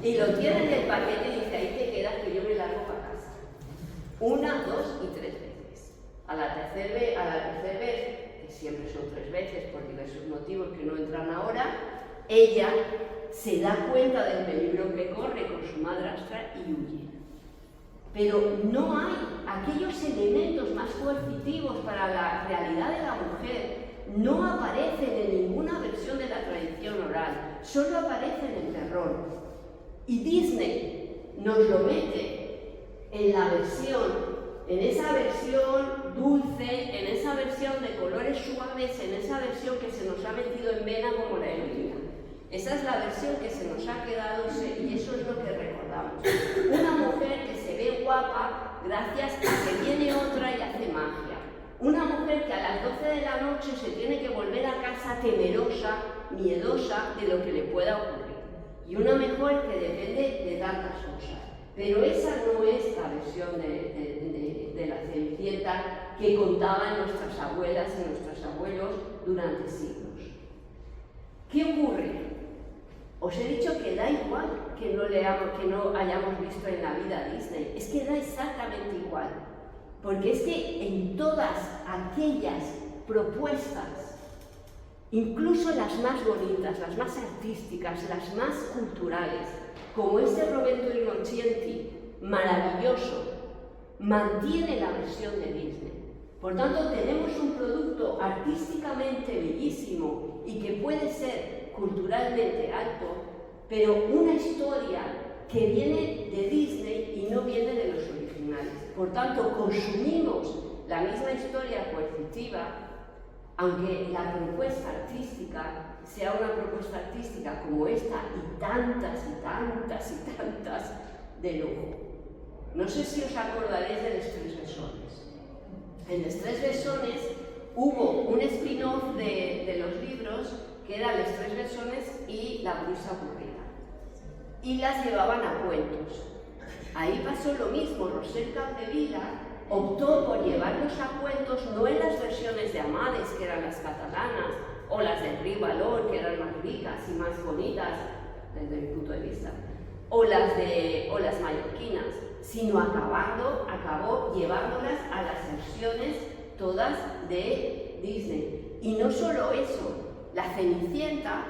y lo tiene en el paquete y dice: ahí te quedas que yo me largo para casa. 1, 2 y 3 veces. A la tercera vez, que siempre son 3 veces por diversos motivos que no entran ahora, ella se da cuenta del peligro que corre con su madrastra y huye. Pero no hay aquellos elementos más coercitivos para la realidad de la mujer, no aparecen en ninguna versión de la tradición oral, solo aparecen en terror. Y Disney nos lo mete en la versión, en esa versión dulce, en esa versión de colores suaves, en esa versión que se nos ha metido en vena como la heroína. Esa es la versión que se nos ha quedado y eso es lo que recordamos. Una mujer que se ve guapa gracias a que viene otra y hace magia. Una mujer que a las 12 de la noche se tiene que volver a casa temerosa, miedosa de lo que le pueda ocurrir. Y una mujer que depende de tantas cosas. Pero esa no es la versión de la Cenicienta que contaban nuestras abuelas y nuestros abuelos durante siglos. ¿Qué ocurre? Os he dicho que da igual que no hayamos visto en la vida Disney, es que da exactamente igual, porque es que en todas aquellas propuestas, incluso las más bonitas, las más artísticas, las más culturales, como este Roberto Innocenti, maravilloso, mantiene la versión de Disney. Por tanto, tenemos un producto artísticamente bellísimo y que puede ser culturalmente alto, pero una historia que viene de Disney y no viene de los originales. Por tanto, consumimos la misma historia coercitiva, aunque la propuesta artística sea una propuesta artística como esta y tantas y tantas y tantas de lujo. No sé si os acordaréis de Los Tres Besones. En Los Tres Besones hubo un spin-off de los libros que eran Los Tres Besones y La Brusa Aburrida. Y las llevaban a cuentos. Ahí pasó lo mismo. Rosel Capdevila optó por llevarlos a cuentos, no en las versiones de Amades, que eran las catalanas, o las de Enric Valor, que eran más ricas y más bonitas, desde mi punto de vista, o las mallorquinas, sino acabó llevándolas a las versiones todas de Disney. Y no solo eso, la Cenicienta,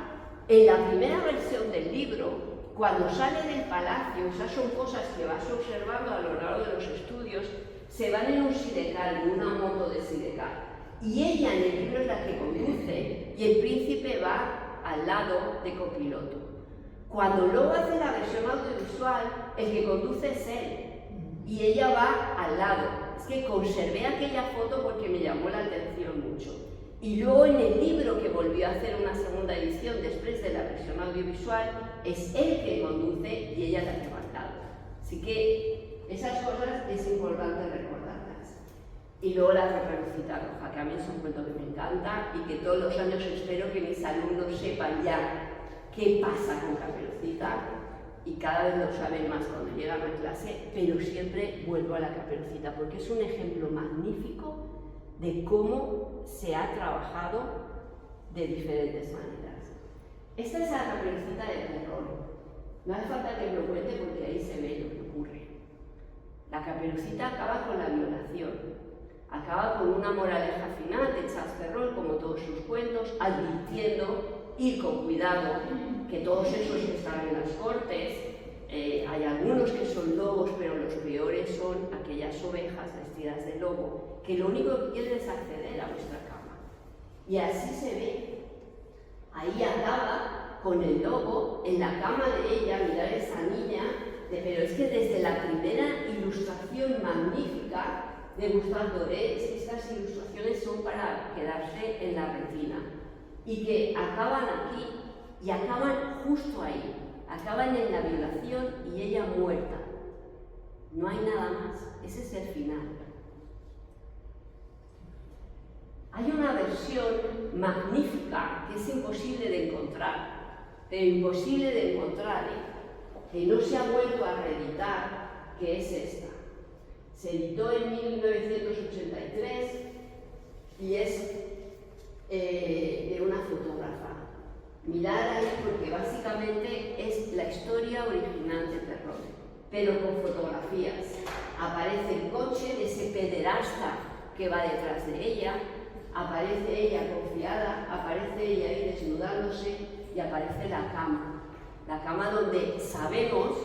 en la primera versión del libro, cuando sale del palacio, esas son cosas que vas observando a lo largo de los estudios, se van en un sidecar, en una moto de sidecar. Y ella en el libro es la que conduce y el príncipe va al lado de copiloto. Cuando luego hace la versión audiovisual, el que conduce es él y ella va al lado. Es que conservé aquella foto porque me llamó la atención mucho. Y luego en el libro, que volvió a hacer una segunda edición después de la versión audiovisual, es él que conduce y ella la que va al lado. Así que esas cosas es importante recordarlas. Y luego la Caperucita Roja, que a mí es un cuento que me encanta y que todos los años espero que mis alumnos sepan ya qué pasa con Caperucita, y cada vez lo saben más cuando llegan a clase, pero siempre vuelvo a la Caperucita porque es un ejemplo magnífico de cómo se ha trabajado de diferentes maneras. Esta es la Caperucita del terror. No hace falta que lo cuente porque ahí se ve lo que ocurre. La Caperucita acaba con la violación, acaba con una moraleja final de Charles Perrault, como todos sus cuentos, advirtiendo ir con cuidado, que todos esos que están en las cortes, hay algunos que son lobos, pero los peores son aquellas ovejas vestidas de lobo, que lo único que quieren es acceder a vuestra cama. Y así se ve. Ahí acaba con el lobo en la cama de ella, mirar a esa niña, pero es que desde la primera ilustración magnífica de Gustave Doré, estas ilustraciones son para quedarse en la retina, y que acaban aquí y acaban justo ahí, acaban en la violación y ella muerta. No hay nada más, ese es el final. Hay una versión magnífica que es imposible de encontrar, pero imposible de encontrar, que no se ha vuelto a reeditar, que es esta. Se editó en 1983 y es de una fotógrafa. Mirad ahí porque básicamente es la historia original de terror, pero con fotografías. Aparece el coche de ese pederasta que va detrás de ella, aparece ella confiada, aparece ella ahí desnudándose y aparece la cama donde sabemos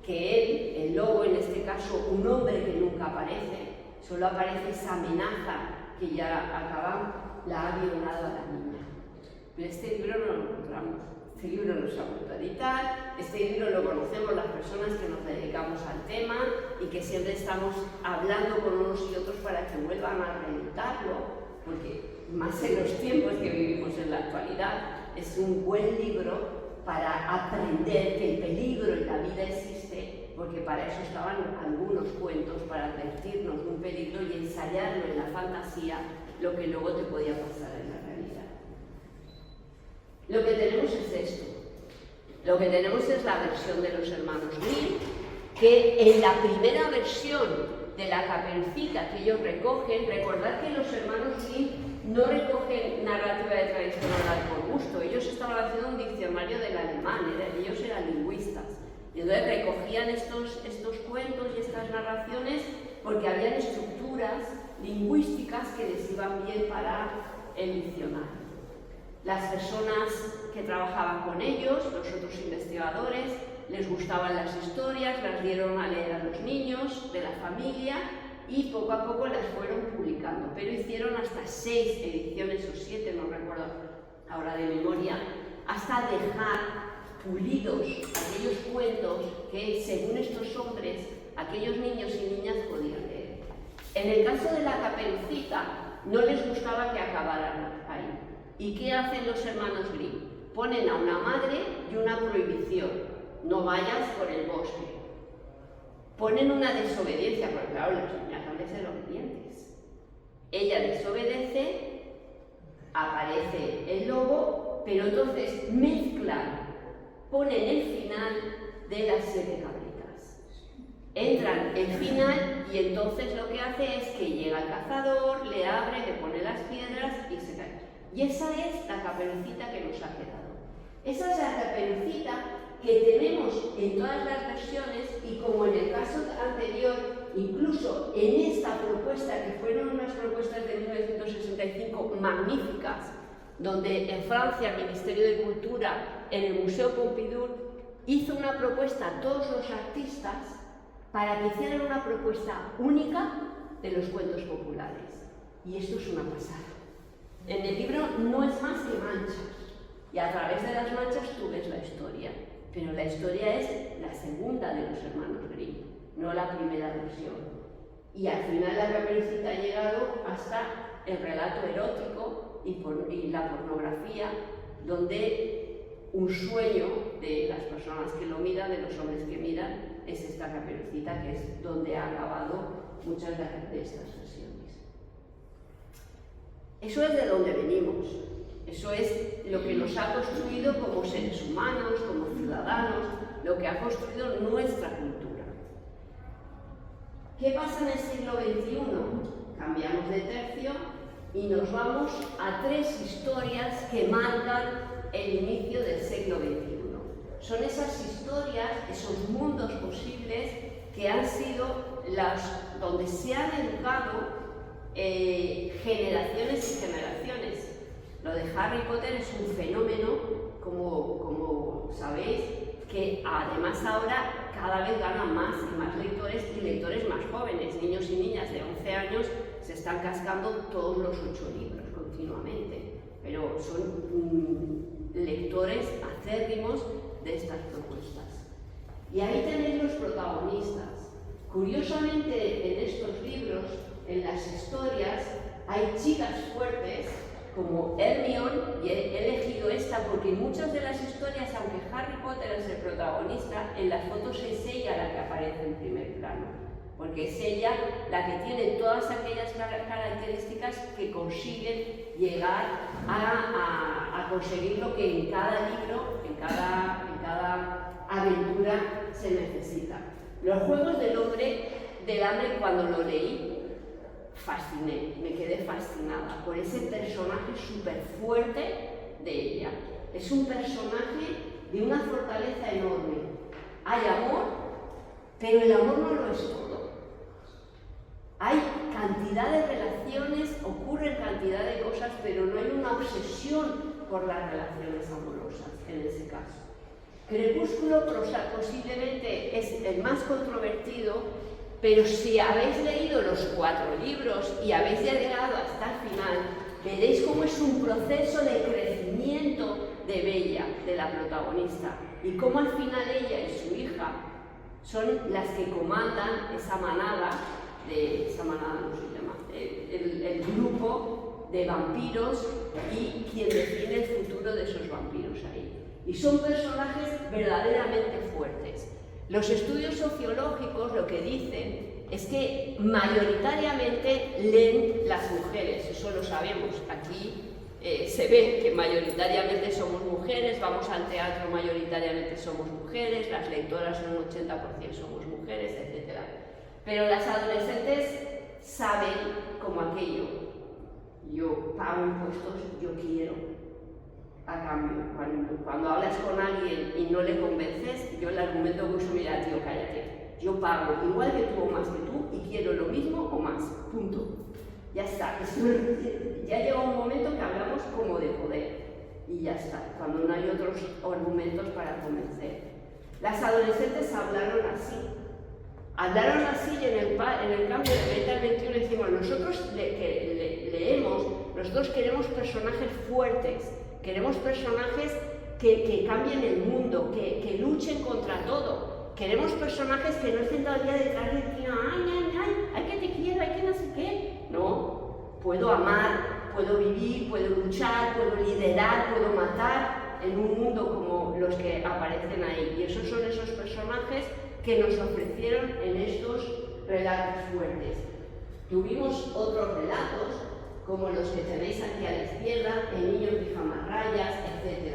que él, el lobo en este caso, un hombre que nunca aparece, solo aparece esa amenaza que ya acaba, la ha violado a la niña. Pero este libro no lo encontramos, este libro no se ha vuelto a editar, este libro lo conocemos las personas que nos dedicamos al tema y que siempre estamos hablando con unos y otros para que vuelvan a reeditarlo, porque más en los tiempos que vivimos en la actualidad, es un buen libro para aprender que el peligro en la vida existe, porque para eso estaban algunos cuentos, para advertirnos de un peligro y ensayarlo en la fantasía, lo que luego te podía pasar en la realidad. Lo que tenemos es esto. Lo que tenemos es la versión de los hermanos Grimm, que en la primera versión de la Caperucita que ellos recogen, recordad que los hermanos Grimm no recogen narrativa de tradición oral por gusto, ellos estaban haciendo un diccionario del alemán, ellos eran lingüistas, y entonces recogían estos cuentos y estas narraciones porque habían estructuras lingüísticas que les iban bien para el diccionario. Las personas que trabajaban con ellos, los otros investigadores, les gustaban las historias, las dieron a leer a los niños de la familia y poco a poco las fueron publicando, pero hicieron hasta 6 ediciones o 7, no recuerdo ahora de memoria, hasta dejar pulidos aquellos cuentos que, según estos hombres, aquellos niños y niñas podían leer. En el caso de la Caperucita, no les gustaba que acabaran ahí. ¿Y qué hacen los hermanos Grimm? Ponen a una madre y una prohibición. No vayas por el bosque. Ponen una desobediencia, porque claro, las niñas han de ser obedientes. Ella desobedece, aparece el lobo, pero entonces mezclan, ponen el final de las 7 cabritas. Entran el final y entonces lo que hace es que llega el cazador, le abre, le pone las piedras y se cae. Y esa es la Caperucita que nos ha quedado. Esa es la Caperucita que tenemos en todas las versiones y, como en el caso anterior, incluso en esta propuesta, que fueron unas propuestas de 1965 magníficas, donde en Francia el Ministerio de Cultura, en el Museo Pompidou, hizo una propuesta a todos los artistas para que hicieran una propuesta única de los cuentos populares. Y esto es una pasada. En el libro no es más que manchas, y a través de las manchas tú ves la historia. Pero la historia es la segunda de los hermanos Grimm, no la primera versión. Y al final la Caperucita ha llegado hasta el relato erótico y la pornografía, donde un sueño de las personas que lo miran, de los hombres que miran, es esta Caperucita, que es donde ha acabado muchas de estas versiones. Eso es de donde venimos. Eso es lo que nos ha construido como seres humanos, como ciudadanos, lo que ha construido nuestra cultura. ¿Qué pasa en el siglo XXI? Cambiamos de tercio y nos vamos a 3 historias que marcan el inicio del siglo XXI. Son esas historias, esos mundos posibles que han sido donde se han educado generaciones y generaciones. Lo de Harry Potter es un fenómeno, como sabéis, que además ahora cada vez ganan más y más lectores y lectores más jóvenes. Niños y niñas de 11 años se están cascando todos los 8 libros continuamente, pero son lectores acérrimos de estas propuestas. Y ahí tenéis los protagonistas. Curiosamente, en estos libros, en las historias, hay chicas fuertes como Hermione, y he elegido esta porque en muchas de las historias, aunque Harry Potter es el protagonista, en las fotos es ella la que aparece en primer plano, porque es ella la que tiene todas aquellas características que consiguen llegar a conseguir lo que en cada libro, en cada aventura se necesita. Los Juegos del Hambre, cuando lo leí, fasciné, me quedé fascinada por ese personaje súper fuerte de ella. Es un personaje de una fortaleza enorme. Hay amor, pero el amor no lo es todo. Hay cantidad de relaciones, ocurren cantidad de cosas, pero no hay una obsesión por las relaciones amorosas en ese caso. Crepúsculo posiblemente es el más controvertido, pero si habéis leído los 4 libros y habéis llegado hasta el final, veréis cómo es un proceso de crecimiento de Bella, de la protagonista, y cómo al final ella y su hija son las que comandan esa manada no se llama, el grupo de vampiros y quien define el futuro de esos vampiros ahí. Y son personajes verdaderamente fuertes. Los estudios sociológicos lo que dicen es que mayoritariamente leen las mujeres, eso lo sabemos. Aquí se ve que mayoritariamente somos mujeres, vamos al teatro mayoritariamente somos mujeres, las lectoras en un 80% somos mujeres, etc. Pero las adolescentes saben como aquello, yo pago impuestos, yo quiero, a cambio, cuando hablas con alguien y no le convences, yo el argumento que uso, mira tío, cállate, yo pago igual que tú o más que tú y quiero lo mismo o más, punto. Ya está, ya llega un momento que hablamos como de poder y ya está, cuando no hay otros argumentos para convencer. Las adolescentes hablaron así y en el cambio de 20 al 21 decimos, nosotros leemos, nosotros queremos personajes fuertes, queremos personajes que cambien el mundo, que luchen contra todo. Queremos personajes que no estén todo el día detrás de ti, ay, que te quiero, ay, que no sé qué. No, puedo amar, puedo vivir, puedo luchar, puedo liderar, puedo matar en un mundo como los que aparecen ahí. Y esos son esos personajes que nos ofrecieron en estos relatos fuertes. Tuvimos otros relatos, como los que tenéis aquí a la izquierda, El niño en pijamas rayas, etc.,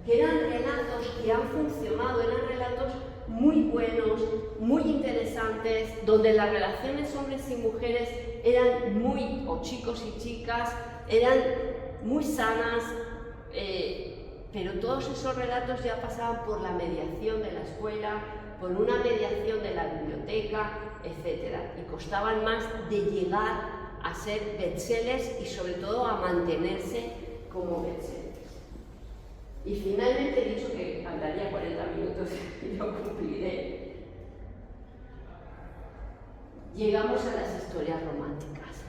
que eran relatos que han funcionado, eran relatos muy buenos, muy interesantes, donde las relaciones hombres y mujeres eran o chicos y chicas, eran muy sanas, pero todos esos relatos ya pasaban por la mediación de la escuela, por una mediación de la biblioteca, etc. Y costaban más de llegar a ser bestsellers y sobre todo a mantenerse como bestsellers. Y finalmente he dicho que hablaría 40 minutos y lo cumpliré. Llegamos a las historias románticas.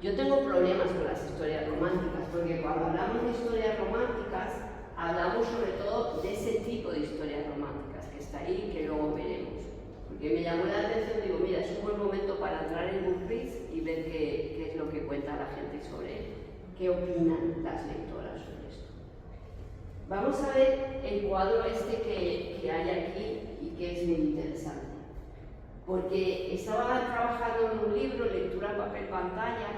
Yo tengo problemas con las historias románticas porque cuando hablamos de historias románticas hablamos sobre todo de ese tipo de historias románticas que está ahí, que luego veremos. Porque me llamó la atención, digo, mira, es un buen momento para entrar en Goodreads y ver qué es lo que cuenta la gente sobre él, qué opinan las lectoras sobre esto. Vamos a ver el cuadro este que hay aquí y que es muy interesante. Porque estaba trabajando en un libro, lectura papel pantalla,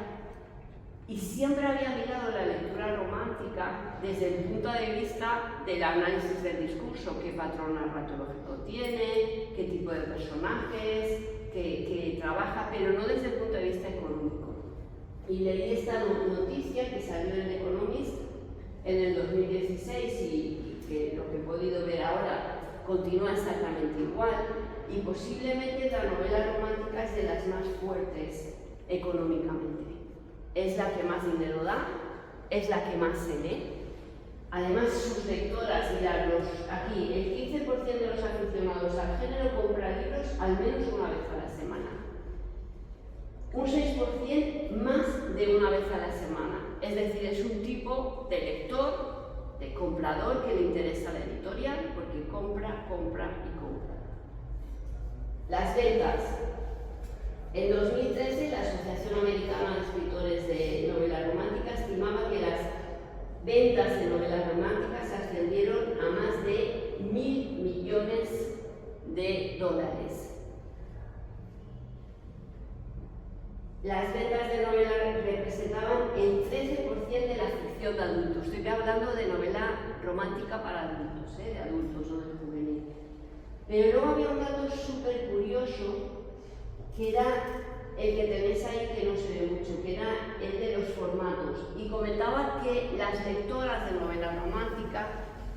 y siempre había mirado la lectura romántica desde el punto de vista del análisis del discurso, qué patrón narratológico tiene, qué tipo de personajes, que trabaja, pero no desde el punto de vista económico. Y leí esta noticia que salió en Economist en el 2016 y que lo que he podido ver ahora continúa exactamente igual, y posiblemente la novela romántica es de las más fuertes económicamente. Es la que más dinero da, es la que más se lee. Además, sus lectoras, mirad, aquí, el 15% de los aficionados al género compra libros al menos una vez a la semana. Un 6% más de una vez a la semana. Es decir, es un tipo de lector, de comprador que le interesa la editorial porque compra, compra y compra. Las ventas. En 2013, la Asociación Americana de Escritores de Novela Romántica estimaba que las ventas de novelas románticas ascendieron a más de $1.000 millones. Las ventas de novela representaban el 13% de la ficción de adultos. Estoy hablando de novela romántica para adultos, de adultos, no de juvenil. Pero luego había un dato súper curioso, que era el que tenéis ahí, que no se ve mucho, que era el de los formatos. Y comentaba que las lectoras de novela romántica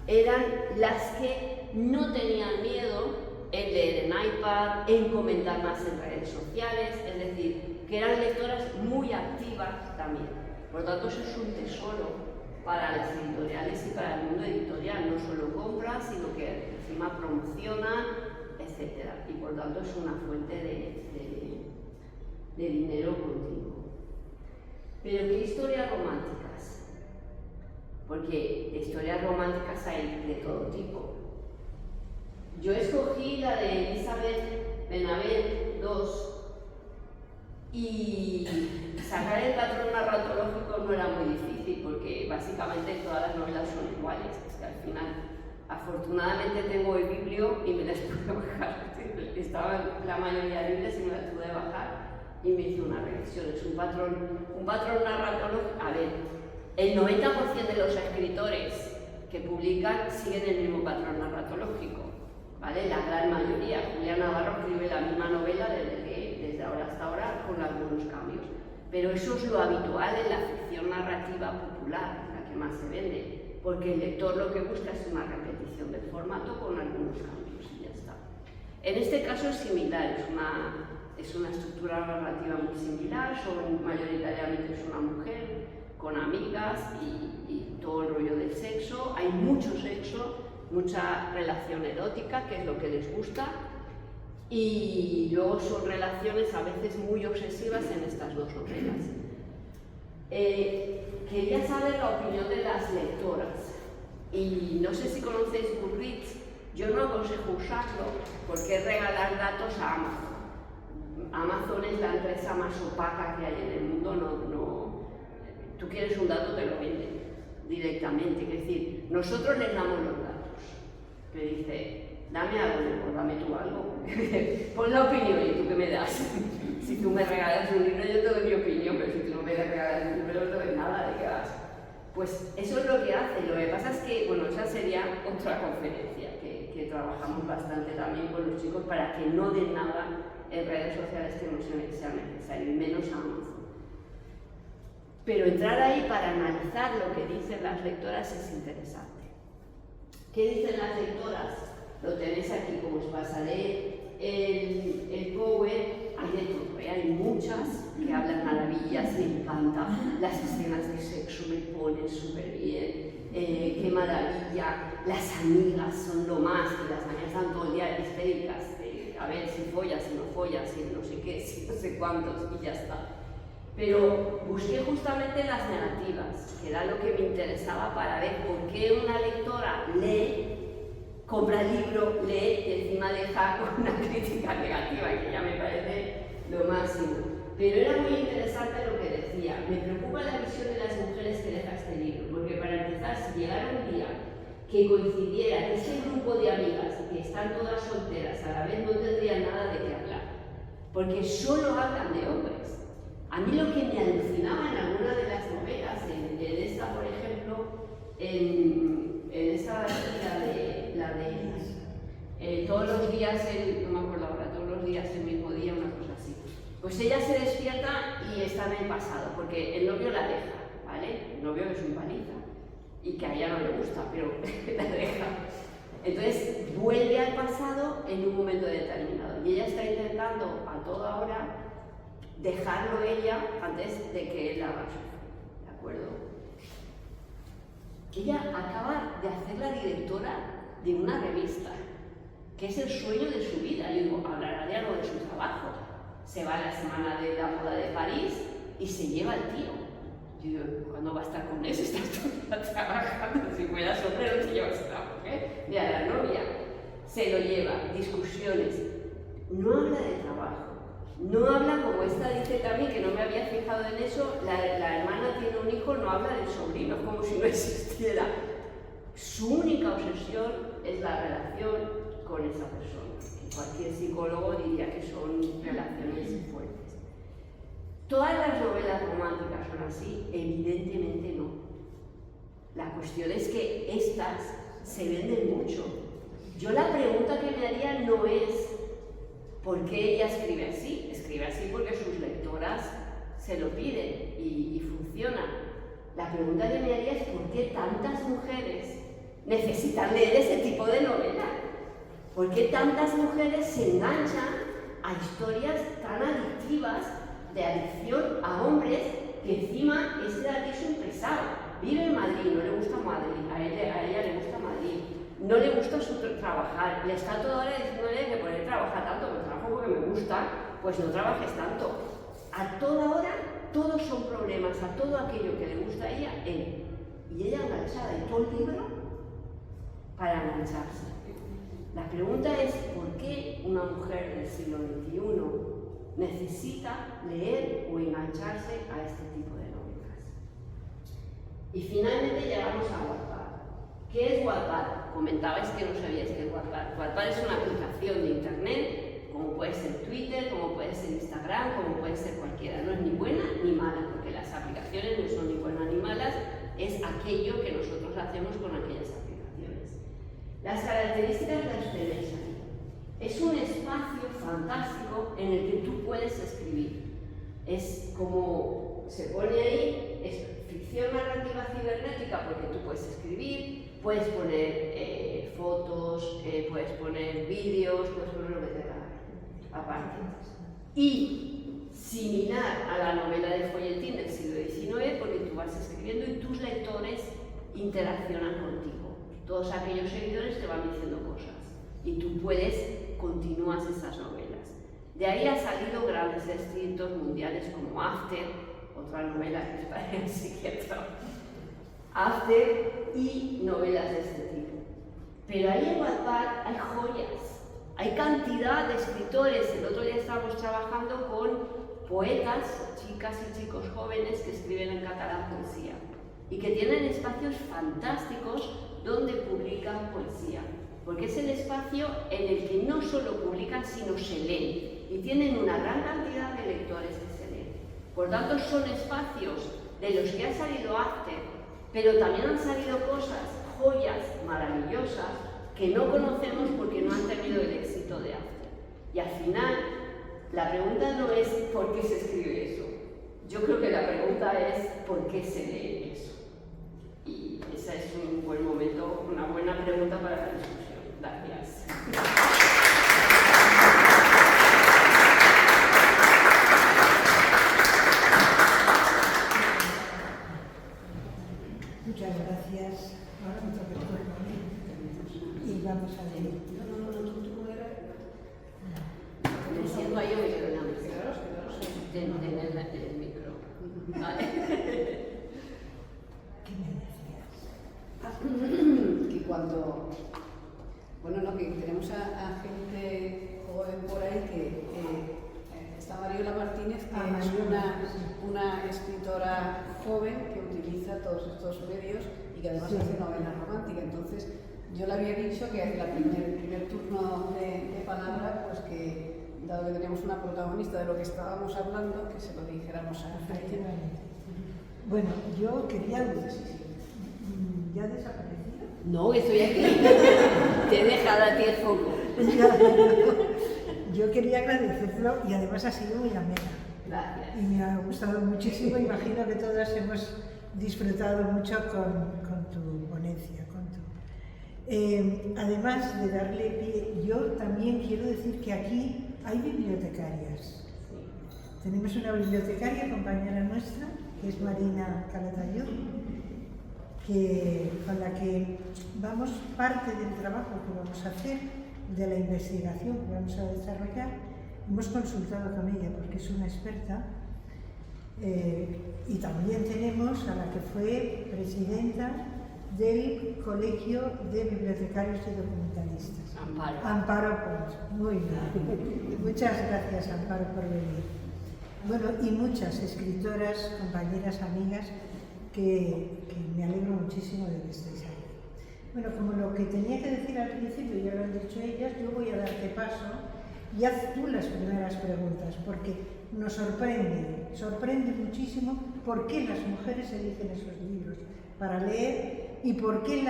eran las que no tenían miedo en leer en iPad, en comentar más en redes sociales, es decir, que eran lectoras muy activas también. Por lo tanto, eso es un tesoro para las editoriales y para el mundo editorial. No solo compran, sino que encima promocionan, etc. Y por lo tanto es una fuente de dinero continuo. Pero ¿qué historias románticas? Porque historias románticas hay de todo tipo. Yo escogí la de Elizabeth Benavent II y sacar el patrón narratológico no era muy difícil porque básicamente todas las novelas son iguales. Es que al final, afortunadamente tengo el biblio y me las pude bajar. Estaban la mayoría libres y me las pude bajar y me hice una revisión. Es un patrón narratológico. A ver, El 90% de los escritores que publican siguen el mismo patrón narratológico, ¿vale? La gran mayoría. Julián Navarro escribe la misma novela desde ahora hasta ahora con algunos cambios. Pero eso es lo habitual en la ficción narrativa popular, la que más se vende, porque el lector lo que busca es una repetición del formato con algunos cambios y ya está. En este caso es similar, es una estructura narrativa muy similar, mayoritariamente es una mujer con amigas y todo el rollo del sexo. Hay mucho sexo, mucha relación erótica, que es lo que les gusta, y luego son relaciones a veces muy obsesivas en estas dos novelas. Quería saber la opinión de las lectoras, y no sé si conocéis Goodreads. Yo no aconsejo usarlo porque es regalar datos a Amazon. Amazon es la empresa más opaca que hay en el mundo. Tú quieres un dato, te lo venden directamente. Es decir, nosotros les damos los datos. Que dice, dame algo, pues dame tú algo. Pon la opinión y tú qué me das. Si tú me regalas un libro, yo te doy mi opinión, pero si tú no me regalas un libro, no te doy nada, ¿de qué vas? Pues eso es lo que hace. Lo que pasa es que, bueno, esa sería otra conferencia que trabajamos bastante también con los chicos para que no den nada en redes sociales que no sea necesario, y menos a Amazon. Pero entrar ahí para analizar lo que dicen las lectoras es interesante. ¿Qué dicen las lectoras? Lo tenéis aquí, como os pasaré el power. Hay de todo, hay muchas que hablan maravillas, me encanta, las escenas de sexo me ponen súper bien, qué maravilla, las amigas son lo más, que las amigas están todo el día histéricas, a ver si follas, si no follas, si no sé qué, si no sé cuántos, y ya está. Pero busqué justamente las negativas, que era lo que me interesaba para ver por qué una lectora lee, compra el libro, lee y encima deja una crítica negativa, que ya me parece lo máximo. Pero era muy interesante lo que decía. Me preocupa la visión de las mujeres que deja este libro, porque para empezar, si llegara un día que coincidiera que ese grupo de amigas que están todas solteras a la vez, no tendrían nada de qué hablar, porque solo hablan de hombres. A mí lo que me alucinaba en alguna de las novelas, en esta por ejemplo, en esta la de todos los días, no me acuerdo ahora, todos los días el mismo día, una cosa así. Pues ella se despierta y está en el pasado, porque el novio la deja, ¿vale? El novio es un paliza, y que a ella no le gusta, pero la deja. Entonces vuelve al pasado en un momento determinado, y ella está intentando a toda hora dejarlo ella antes de que él haga su, ¿de acuerdo? Ella acaba de hacer la directora de una revista, que es el sueño de su vida. Yo digo, hablará de algo de su trabajo. Se va a la semana de la boda de París y se lleva al tío. Yo digo, ¿cuándo va a estar con él? Si estás todo el día trabajando, si fueras hombre no te llevas a la mujer. Y a la novia se lo lleva, discusiones. No habla de trabajo. No habla, como esta dice también, que no me había fijado en eso, la hermana tiene un hijo, no habla del sobrino, como si no existiera. Su única obsesión es la relación con esa persona, que cualquier psicólogo diría que son relaciones fuertes. ¿Todas las novelas románticas son así? Evidentemente no. La cuestión es que estas se venden mucho. Yo la pregunta que me haría no es ¿por qué ella escribe así? Escribe así porque sus lectoras se lo piden y funciona. La pregunta que me haría es ¿por qué tantas mujeres necesitan leer ese tipo de novela? ¿Por qué tantas mujeres se enganchan a historias tan adictivas de adicción a hombres que encima ese de aquí es un pesado? Vive en Madrid, no le gusta Madrid, a ella le gusta Madrid. No le gusta trabajar, le está toda hora diciéndole que por él trabaja tanto, pero trabajo porque me gusta, pues no trabajes tanto. A toda hora, todos son problemas, a todo aquello que le gusta a ella, él. Y ella enganchada, y todo el libro para engancharse. La pregunta es, ¿por qué una mujer del siglo XXI necesita leer o engancharse a este tipo de novelas? Y finalmente llegamos a Wattpad. ¿Qué es Wattpad? Comentabais que no sabíais qué es Wattpad. Wattpad es una aplicación de internet, como puede ser Twitter, como puede ser Instagram, como puede ser cualquiera. No es ni buena ni mala, porque las aplicaciones no son ni buenas ni malas, es aquello que nosotros hacemos con aquellas aplicaciones. Las características las tenéis ahí. Es un espacio fantástico en el que tú puedes escribir. Es como se pone ahí, es ficción narrativa cibernética porque tú puedes escribir, puedes poner fotos, puedes poner vídeos, puedes poner lo que te dé la gana, aparte. Y similar a la novela de folletín del siglo XIX, porque tú vas escribiendo y tus lectores interaccionan contigo. Todos aquellos seguidores te van diciendo cosas y tú continúas esas novelas. De ahí han salido grandes escritos mundiales como After, otra novela que es para el psiquiatra, After y novelas de este tipo. Pero ahí en Wattpad hay joyas, hay cantidad de escritores. El otro día estábamos trabajando con poetas, chicas y chicos jóvenes que escriben en catalán poesía y que tienen espacios fantásticos donde publican poesía, porque es el espacio en el que no solo publican, sino se leen, y tienen una gran cantidad de lectores que se leen. Por tanto, son espacios de los que ha salido After, pero también han salido cosas, joyas maravillosas, que no conocemos porque no han tenido el éxito de After. Y al final, la pregunta no es ¿por qué se escribe eso? Yo creo que la pregunta es ¿por qué se lee eso? Y esa es un buen momento, una buena pregunta para la discusión. Gracias. Muchas gracias. Ahora me toca el turno a mí. Y vamos a leer. Me siento ahí o me quedo en la mesa. Tener el micro. Vale. ¿Qué me decías? Que cuando, bueno, no, que tenemos a gente joven por ahí que está Mariola Martínez, que es una escritora joven que utiliza todos estos medios y que además hace novela romántica. Entonces, yo le había dicho que el primer turno de palabra, pues que, dado que teníamos una protagonista de lo que estábamos hablando, que se lo dijéramos a ella. Bueno, yo quería... ¿Ya desapareció? No, estoy aquí. Te he dejado a ti el foco. Yo quería agradecértelo y además ha sido muy amena. Gracias. Y me ha gustado muchísimo. Imagino que todas hemos disfrutado mucho con tu ponencia. Además de darle pie, yo también quiero decir que aquí hay bibliotecarias. Tenemos una bibliotecaria, compañera nuestra, que es Marina Calatayud, con la que vamos, parte del trabajo que vamos a hacer, de la investigación que vamos a desarrollar, hemos consultado con ella porque es una experta, y también tenemos a la que fue presidenta del Colegio de Bibliotecarios y Documentalistas. Amparo Pons. Muy bien. Muchas gracias, Amparo, por venir. Bueno, y muchas escritoras, compañeras, amigas, que me alegro muchísimo de que estéis ahí. Bueno, como lo que tenía que decir al principio ya lo han dicho ellas, yo voy a darte paso y haz tú las primeras preguntas, porque nos sorprende muchísimo por qué las mujeres eligen esos libros para leer y por qué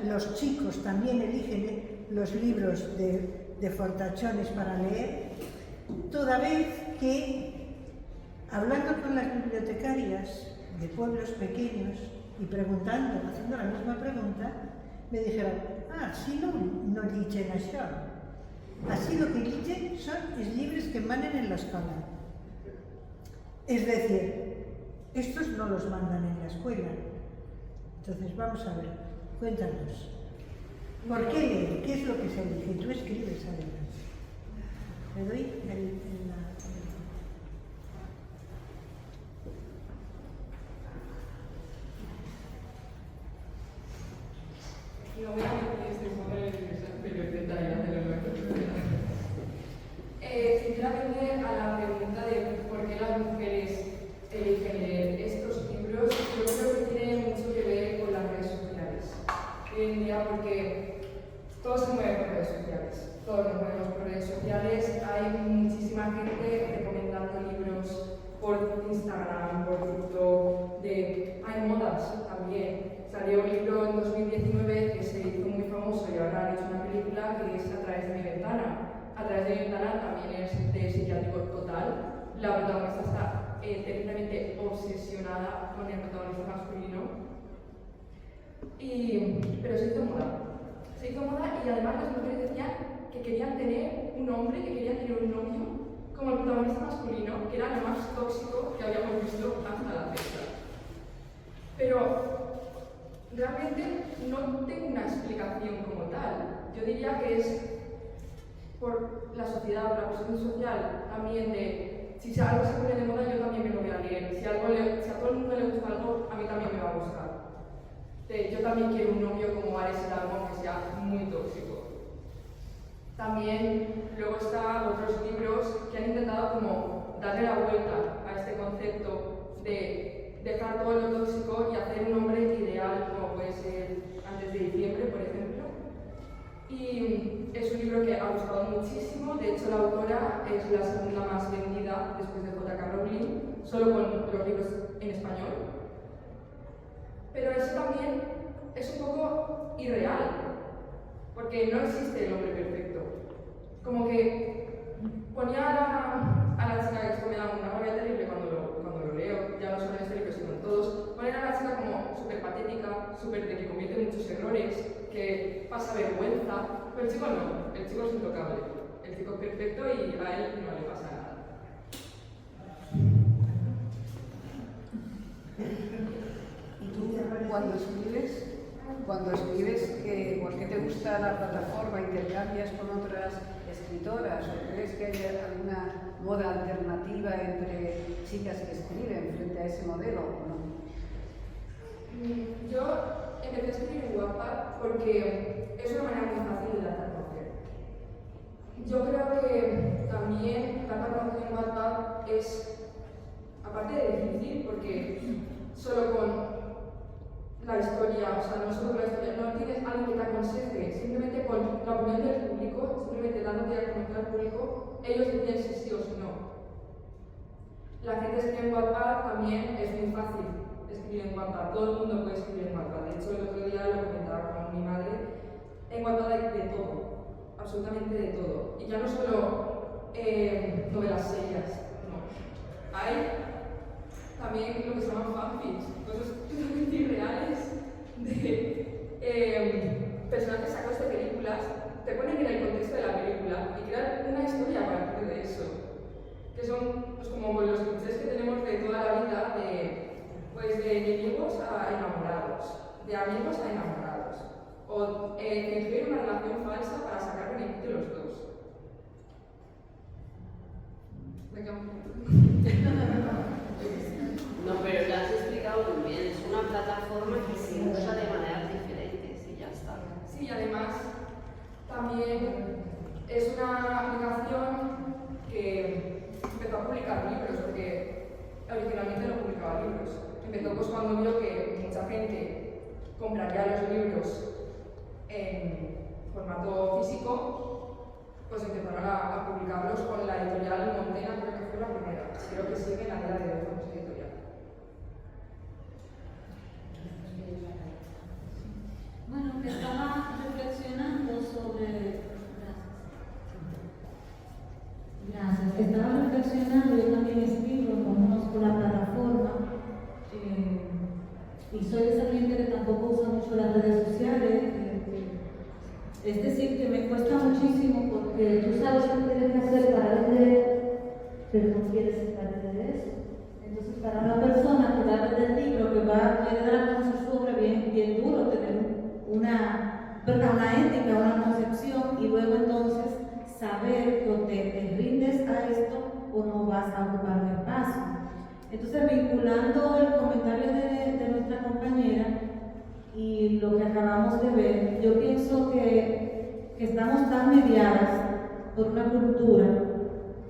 los chicos también eligen los libros de fortachones para leer, toda vez que, hablando con las bibliotecarias de pueblos pequeños y preguntando, haciendo la misma pregunta, me dijeron, si no lleguen això. Así lo que lleguen son los libros que mandan en la escuela. Es decir, estos no los mandan en la escuela. Entonces, vamos a ver, cuéntanos. ¿Por qué leer? ¿Qué es lo que se elige? Tú escribes, además. Le doy No voy a sinceramente, a la pregunta de por qué las mujeres eligen leer estos libros, yo creo que tiene mucho que ver con las redes sociales. Hoy en día, porque todo se mueve por redes sociales, todos nos movemos por redes sociales, hay muchísima gente recomendando libros por Instagram, por TikTok, hay modas también. salió un libro en 2019 que se hizo muy famoso y ahora han hecho una película que es A través de mi ventana. A través de mi ventana también es de psiquiátrico total. La protagonista está terriblemente obsesionada con el protagonista masculino. Pero se hizo moda. Se hizo moda y además las mujeres decían que querían tener un hombre, que querían tener un novio como el protagonista masculino, que era lo más tóxico que habíamos visto hasta la fecha. Pero realmente no tengo una explicación como tal. Yo diría que es por la sociedad, por la posición social también de si algo se pone de moda yo también me lo voy a leer. Si a todo el mundo le gusta algo, a mí también me va a gustar. Yo también quiero un novio como Ares Salomón que sea muy tóxico. También luego están otros libros que han intentado como darle la vuelta a este concepto de dejar todo lo tóxico y hacer un hombre ideal como puede ser Antes de diciembre, por ejemplo. Y es un libro que ha gustado muchísimo, de hecho la autora es la segunda más vendida después de J.K. Rowling, solo con los libros en español. Pero eso también es un poco irreal, porque no existe el hombre perfecto. Como que ponía a la chica, que esto me da una rabia terrible cuando lo leo, ya no solo en este libro sino en todos, poner a la chica como súper patética, súper de que comete muchos errores, que pasa vergüenza, pero el chico no, el chico es intocable, el chico es perfecto y a él no le pasa nada. ¿Y tú cuando escribes, ¿por qué te gusta la plataforma? ¿Intercambias con otras escritoras o crees que hay alguna moda alternativa entre chicas que escriben frente a ese modelo o no? Yo empecé a escribir en Wattpad porque es una manera muy fácil de dar a conocer. Yo creo que también dar a conocer en Wattpad es, aparte de difícil, porque solo con la historia, o sea, no solo con la historia, no tienes alguien que te aconseje, simplemente con la opinión del público, simplemente dándote a conocer al público, ellos deciden si sí o si no. La gente escribe en Wattpad también es muy fácil escribir en Wattpad, todo el mundo puede escribir en Wattpad. De hecho, el otro día lo comentaba con mi madre, en Wattpad hay de todo, absolutamente de todo. Y ya no solo novelas serias, no. Hay también lo que se llaman fanfics, cosas totalmente irreales de personajes sacados de películas, te ponen en el contexto de la película y crean una historia a partir de eso, que son pues, como los clichés que tenemos de toda la vida, de enemigos a enamorados, de amigos a enamorados, o incluir una relación falsa para sacar beneficio los dos. Me quedo un poco. No, pero lo has explicado muy bien. Es una plataforma que se usa de maneras diferentes y ya está. Sí, y además también es una aplicación que empezó a publicar libros, porque originalmente no publicaba libros. Empezó pues cuando vio que mucha gente compraría los libros en formato físico, pues empezaron a publicarlos con la editorial Montena, creo que fue la primera. Creo que siguen a día de hoy con esa editorial. Bueno, estaba reflexionando sobre... Gracias. Estaba reflexionando, yo también escribo, conozco la plataforma y soy esa gente que tampoco usa mucho las redes sociales. Es decir, que me cuesta muchísimo porque tú sabes lo que tienes que hacer para vender, pero no quieres encargarte de eso. Entonces, para una persona que va a vender el libro, que quiere dar a conocer su obra, bien duro tener una ética, una concepción y luego entonces saber que o te rindes a esto o no vas a ocupar un espacio. Entonces, vinculando el comentario de nuestra compañera y lo que acabamos de ver, yo pienso que estamos tan mediadas por una cultura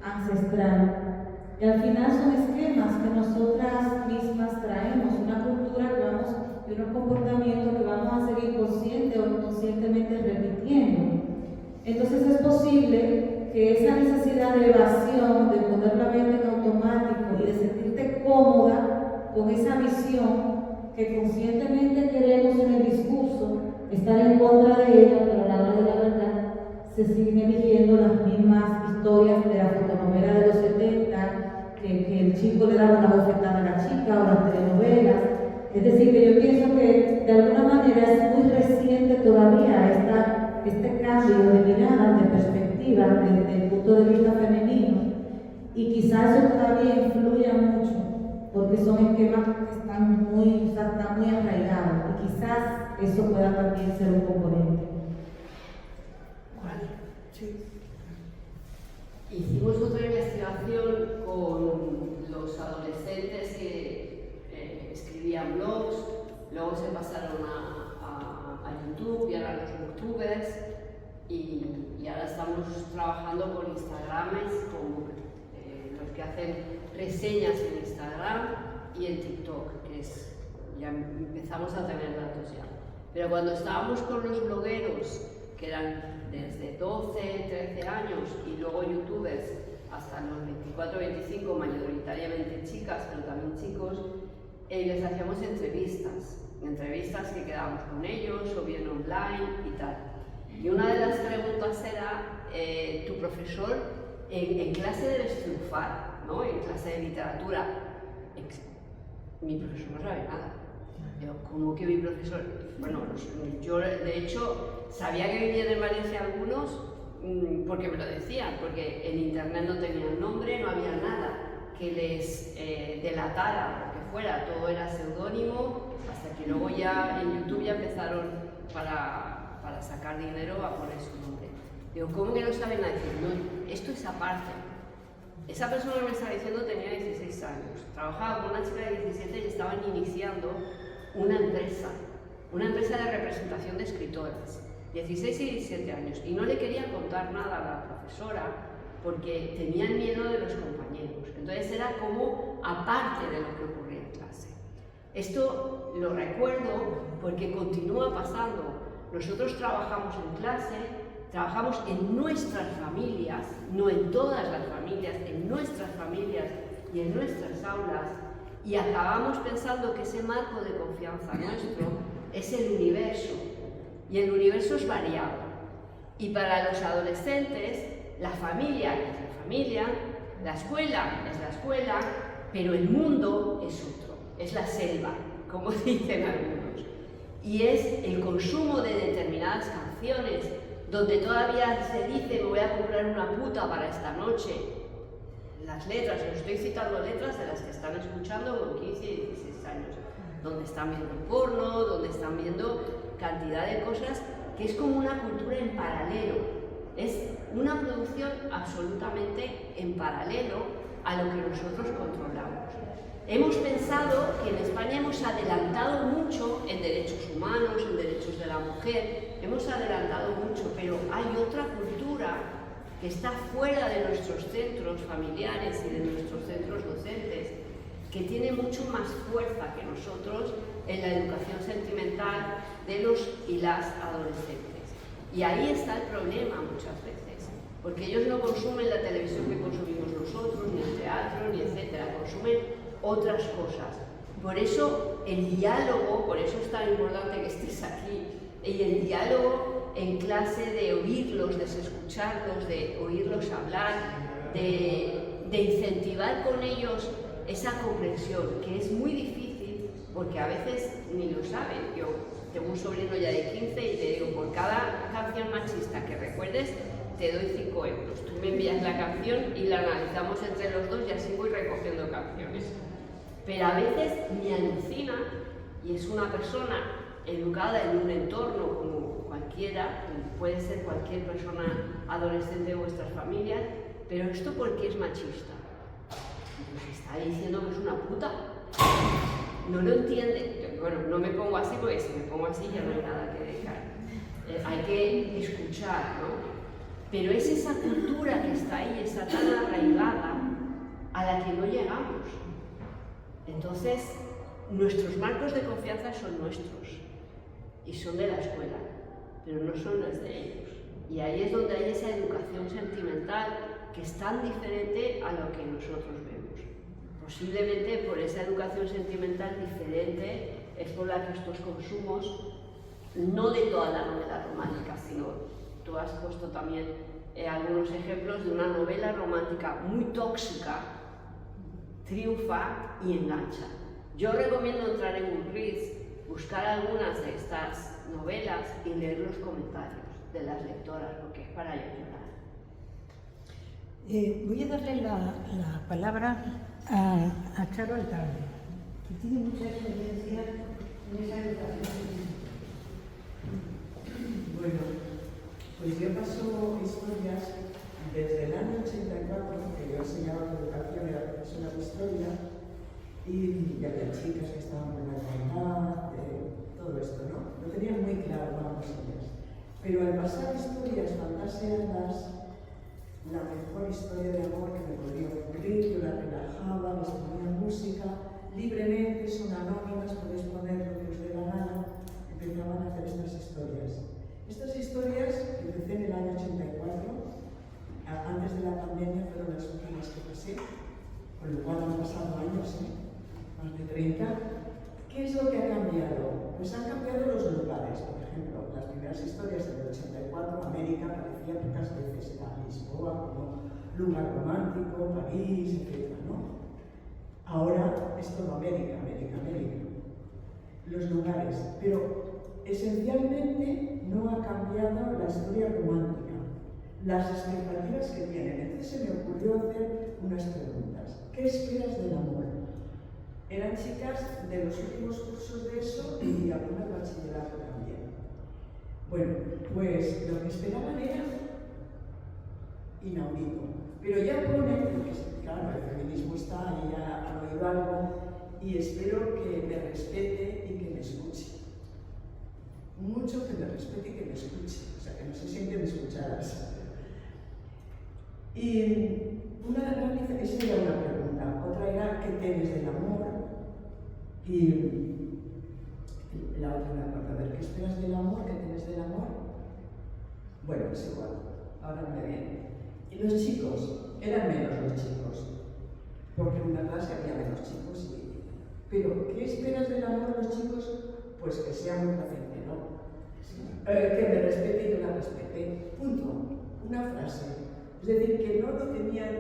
ancestral y al final son esquemas que nosotras mismas traemos, una cultura que vamos y unos comportamientos que vamos a seguir consciente o inconscientemente repitiendo. Entonces es posible que esa necesidad de evasión, de poner la mente en automático y de sentirte cómoda con esa visión que conscientemente queremos en el discurso estar en contra de ello, pero a la hora de la verdad se siguen eligiendo las mismas historias de la fotonovela de los 70, que el chico le daba una bofetada a la chica, o las telenovelas. Es decir, que yo pienso que de alguna manera es muy reciente todavía este cambio de mirada, de perspectiva, desde el punto de vista femenino, y quizás eso todavía influya mucho, porque son esquemas que están muy arraigados, y quizás eso pueda también ser un componente. Sí. Hicimos otra investigación con los adolescentes que escribían blogs, luego se pasaron a YouTube y ahora los booktubers, y ahora estamos trabajando con Instagrames, con los que hacen reseñas en Instagram y en TikTok, que ya empezamos a tener datos ya. Pero cuando estábamos con los blogueros, que eran desde 12, 13 años, y luego youtubers hasta los 24, 25, mayoritariamente chicas, pero también chicos, les hacíamos entrevistas que quedábamos con ellos, o bien online y tal. Y una de las preguntas era, tu profesor en clase debes triunfar, ¿no? En clase de literatura. Mi profesor no sabe nada. Yo, ¿cómo que mi profesor? Bueno, yo de hecho sabía que vivían en Valencia algunos porque me lo decían, porque en internet no tenían nombre, no había nada que les delatara, lo que fuera, todo era seudónimo, hasta que luego ya en YouTube ya empezaron para sacar dinero a poner su nombre. Digo, ¿cómo que no saben nada? Decir, no, esto es aparte. Esa persona que me estaba diciendo tenía 16 años, trabajaba con una chica de 17 y estaban iniciando una empresa de representación de escritoras, 16 y 17 años, y no le quería contar nada a la profesora porque tenían miedo de los compañeros. Entonces era como aparte de lo que ocurría en clase. Esto lo recuerdo porque continúa pasando. Nosotros trabajamos en clase, trabajamos en nuestras familias, no en todas las familias, en nuestras familias y en nuestras aulas, y acabamos pensando que ese marco de confianza nuestro es el universo, y el universo es variado. Y para los adolescentes, la familia es la familia, la escuela es la escuela, pero el mundo es otro, es la selva, como dicen algunos. Y es el consumo de determinadas canciones, donde todavía se dice, me voy a comprar una puta para esta noche. Las letras, os estoy citando letras de las que están escuchando con 15 y 16 años, donde están viendo porno, donde están viendo cantidad de cosas, que es como una cultura en paralelo. Es una producción absolutamente en paralelo a lo que nosotros controlamos. Hemos pensado que en España hemos adelantado mucho en derechos humanos, en derechos de la mujer, hemos adelantado mucho, pero hay otra cultura que está fuera de nuestros centros familiares y de nuestros centros docentes, que tiene mucho más fuerza que nosotros en la educación sentimental de los y las adolescentes. Y ahí está el problema muchas veces, porque ellos no consumen la televisión que consumimos nosotros, ni el teatro, ni etcétera, consumen otras cosas. Por eso el diálogo, por eso es tan importante que estés aquí, y el diálogo en clase de oírlos, de escucharlos, de oírlos hablar, de incentivar con ellos esa comprensión, que es muy difícil porque a veces ni lo saben. Yo tengo un sobrino ya de 15 y te digo, por cada canción machista que recuerdes, te doy 5 euros. Tú me envías la canción y la analizamos entre los dos y así voy recogiendo canciones. Pero a veces me alucina, y es una persona educada en un entorno como cualquiera, puede ser cualquier persona adolescente de vuestras familias, pero ¿esto por qué es machista? Pues está diciendo que es una puta. No lo entiende. Bueno, no me pongo así porque si me pongo así ya no hay nada que dejar. Hay que escuchar, ¿no? Pero es esa cultura que está ahí, está tan arraigada, a la que no llegamos. Entonces, nuestros marcos de confianza son nuestros y son de la escuela, pero no son los de ellos. Y ahí es donde hay esa educación sentimental que es tan diferente a lo que nosotros vemos. Posiblemente por esa educación sentimental diferente es por la que estos consumos, no de toda la novela romántica, sino tú has puesto también algunos ejemplos de una novela romántica muy tóxica, triunfa y engancha. Yo recomiendo entrar en Goodreads, buscar algunas de estas novelas y leer los comentarios de las lectoras, porque es para llorar. Voy a darle la palabra a Charo Alcalde, que tiene mucha experiencia en esa educación. Bueno, pues yo paso historias desde el año 84, que yo enseñaba educación, era profesora de historia, y había chicas que estaban por la igualdad, todo esto, ¿no? Lo tenían muy claro, vamos ellas. Pero al pasar historias, fantasearlas, la mejor historia de amor que me podría ocurrir, yo la relajaba, les ponía música, libremente, son anónimas, podéis poner lo que os dé la gana, empezaban a hacer estas historias. Estas historias, que empecé en el año 84, antes de la pandemia, fueron las últimas que pasé, con lo cual han pasado años, más de 30. ¿Qué es lo que ha cambiado? Pues han cambiado los lugares. Por ejemplo, las primeras historias del 84, América parecía pocas veces, era Lisboa como lugar romántico, París, etc., ¿no? Ahora es todo América. Los lugares, pero esencialmente no ha cambiado la historia romántica, las expectativas que tienen. Entonces se me ocurrió hacer unas preguntas. ¿Qué esperas del amor? Eran chicas de los últimos cursos de ESO y algunas de bachillerato también. Bueno, pues lo que esperaban era inaudito. Pero ya pone, porque claro, el feminismo está ahí, ya han oído algo, y espero que me respete y que me escuche. Mucho que me respete y que me escuche, o sea, que no se sienten escuchadas. Y esa era una pregunta. Otra era, ¿qué tienes del amor? Y la otra era, a ver, ¿qué esperas del amor? ¿Qué tienes del amor? Bueno, es igual, ahora me viene. Y los chicos, eran menos los chicos, porque en una clase había menos chicos. Pero, ¿qué esperas del amor de los chicos? Pues que sea muy placentero, que me respete y yo la respete. Punto. Una frase. Es decir, que no lo tenían,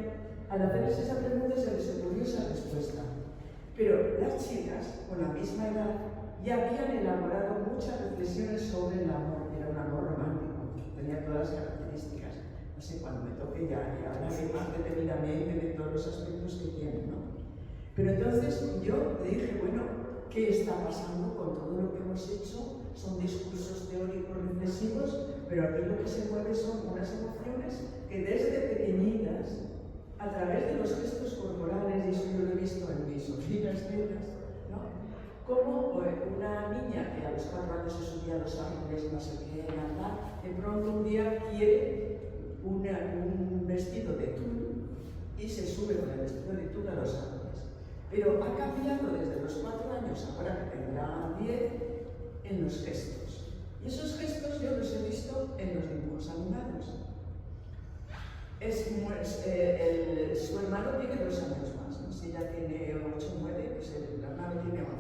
al hacerles esa pregunta se les ocurrió esa respuesta. Pero las chicas, con la misma edad, ya habían elaborado muchas reflexiones sobre el amor. Era un amor romántico, tenía todas las características. No sé, cuando me toque ya hablaré más detenidamente de todos los aspectos que tiene, ¿no? Pero entonces yo le dije, bueno, ¿qué está pasando con todo lo que hemos hecho? Son discursos teóricos reflexivos, pero aquí lo que se mueve son unas emociones que desde pequeñitas, a través de los gestos corporales, y eso yo lo he visto en mis sobrinas nietas, ¿no? Como una niña que a los 4 años se subía a los árboles, no sé qué, nada, de pronto un día quiere un vestido de tul y se sube con el vestido de tul a los árboles. Pero ha cambiado desde los 4 años, ahora que tendrá 10, en los gestos. Y esos gestos yo los he visto en los dibujos animados. Su hermano tiene 2 años más, ¿no? Si ella tiene 8 o 9, pues el hermano tiene 11.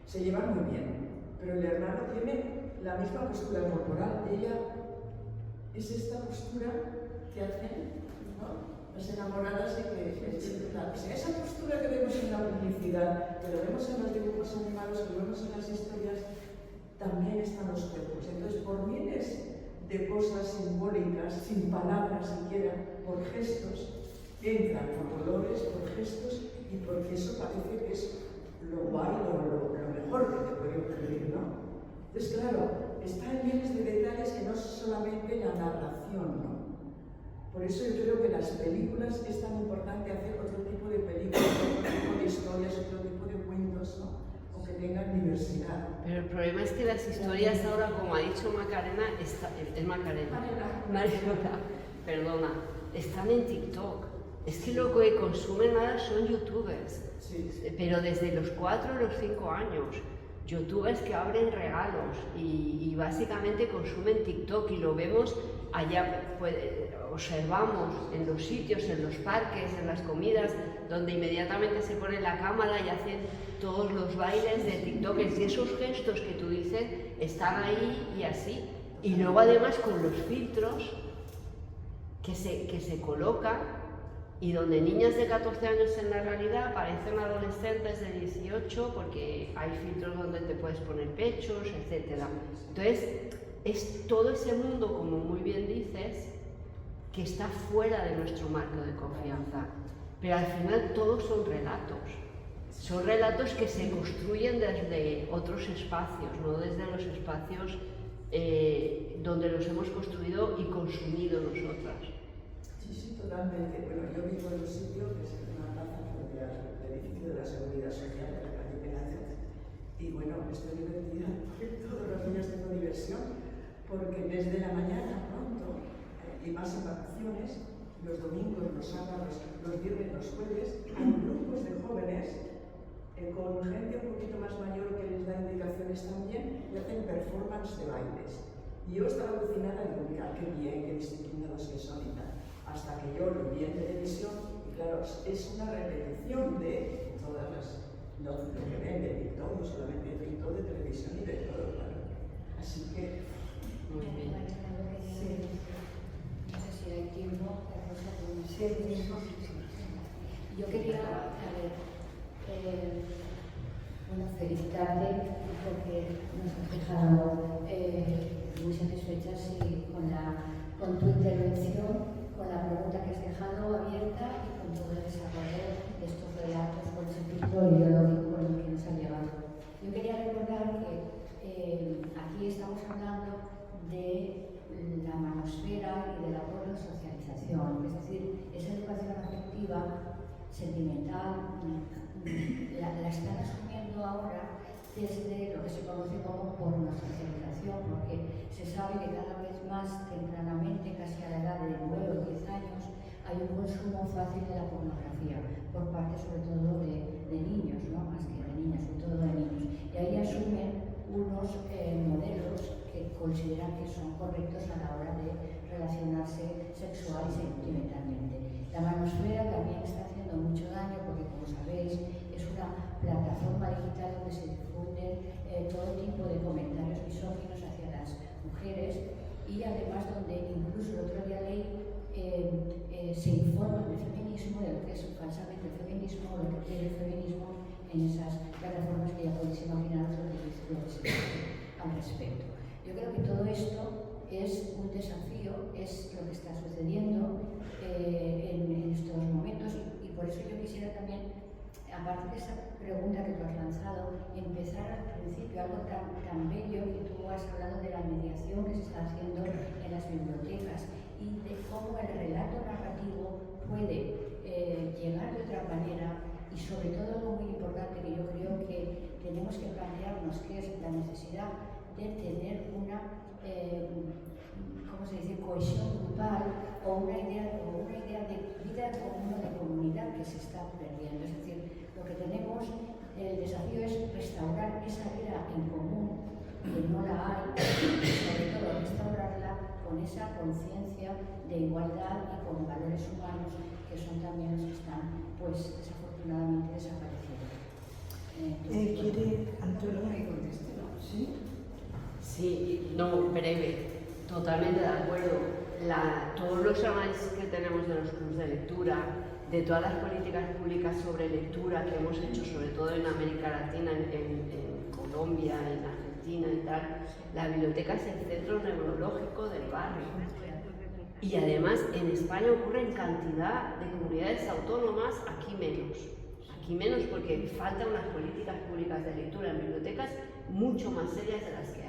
Se llevan muy bien, pero el hermano tiene la misma postura corporal. Ella es esta postura que hacen, ¿no? Las enamoradas y que esa postura que vemos en la publicidad, que lo vemos en los dibujos animados, que lo vemos en las historias, también están los cuerpos. Entonces, por miles de cosas simbólicas, sin palabras siquiera, por gestos, entran por colores, por gestos, y porque eso parece que es lo guay, lo mejor que te puede ocurrir, ¿no? Entonces, claro, está en miles de detalles que no es solamente la narración, ¿no? Por eso yo creo que las películas es tan importante hacer otro tipo de películas, otro tipo de historias, otro tipo de cuentos, ¿no? O que tengan diversidad. Pero el problema es que las historias ahora, como ha dicho Macarena, Mariola, perdona, están en TikTok. Es que lo que consumen ahora son youtubers, Sí. pero desde los 4 o los 5 años. Youtubers que abren regalos y básicamente consumen TikTok, y lo vemos allá observamos en los sitios, en los parques, en las comidas, donde inmediatamente se pone la cámara y hacen todos los bailes de TikTokers, y esos gestos que tú dices están ahí y así. Y luego además con los filtros que se colocan, y donde niñas de 14 años en la realidad parecen adolescentes de 18 porque hay filtros donde te puedes poner pechos, etc. Entonces, es todo ese mundo, como muy bien dices, que está fuera de nuestro marco de confianza. Pero al final todos son relatos que se construyen desde otros espacios, no desde los espacios donde los hemos construido y consumido nosotras. Sí, totalmente. Bueno, yo vivo en un sitio que es una plaza frente al edificio de la Seguridad Social de la calle Pelayo, y bueno, estoy divertida porque todos los días tengo diversión, porque desde la mañana pronto, y más en vacaciones, los domingos, los sábados, los viernes, los jueves, hay grupos de jóvenes con gente un poquito más mayor que les da indicaciones también, y hacen performance de bailes. Y yo estaba alucinada y digo, mira, qué bien, qué disciplinados que son y tal. Hasta que yo lo vi en televisión, y claro, es una repetición de todas las, no lo que ven de TikTok, no solamente de TikTok, de televisión y de todo, claro. Así que, Muy bien. Sí. No sé si hay tiempo, Rosa, yo quería, felicitarte porque nos has dejado muy satisfechas con tu intervención, con la pregunta que has dejado abierta y con todo el desarrollo de estos relatos, con ese filtro ideológico con el que nos ha llevado. Yo quería recordar que aquí estamos hablando de la manosfera y de la socialización, es decir, esa educación afectiva, sentimental, la están asumiendo ahora desde lo que se conoce como pornosocialización, porque se sabe que cada vez más tempranamente, casi a la edad de 9 o 10 años, hay un consumo fácil de la pornografía, por parte sobre todo de niños, ¿no? Más que de niñas, sobre todo de niños. Y ahí asumen unos modelos que consideran que son correctos a la hora de relacionarse sexual y sentimentalmente. La manosfera también está haciendo mucho daño porque, como sabéis, es una plataforma digital donde se difunden todo tipo de comentarios misóginos hacia las mujeres, y además donde incluso el otro día leí se informa del feminismo, de lo que es falsamente el feminismo, o lo que quiere el feminismo en esas plataformas que ya podéis imaginaros lo que se dice al respecto. Yo creo que todo esto es un desafío, es lo que está sucediendo en estos momentos, y por eso yo quisiera también, aparte de esa pregunta que tú has lanzado, empezar al principio, algo tan bello que tú has hablado de la mediación que se está haciendo en las bibliotecas y de cómo el relato narrativo puede llegar de otra manera, y sobre todo algo muy importante que yo creo que tenemos que plantearnos, que es la necesidad de tener una cohesión grupal o una idea de vida común, de comunidad que se está perdiendo. Es decir, lo que tenemos, el desafío es restaurar esa vida en común, que no la hay, y sobre todo restaurarla con esa conciencia de igualdad y con valores humanos que son también los que están, pues, desafortunadamente desapareciendo. ¿Quiere Antonio que conteste? ¿Sí? Sí, no, breve, totalmente de acuerdo. Todos los análisis que tenemos de los clubes de lectura, de todas las políticas públicas sobre lectura que hemos hecho, sobre todo en América Latina, en Colombia, en Argentina y tal, la biblioteca es el centro neurológico del barrio. Y además en España ocurre en cantidad de comunidades autónomas, aquí menos porque faltan unas políticas públicas de lectura en bibliotecas mucho más serias de las que hay.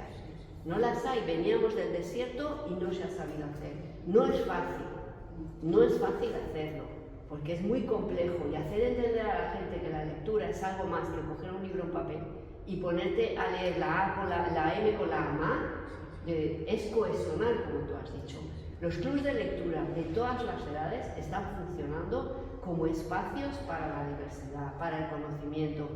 No las hay, veníamos del desierto y no se ha sabido hacer. No es fácil hacerlo, porque es muy complejo, y hacer entender a la gente que la lectura es algo más que coger un libro en papel y ponerte a leer la A con la M con la AMA, es cohesionar, como tú has dicho. Los clubes de lectura de todas las edades están funcionando como espacios para la diversidad, para el conocimiento.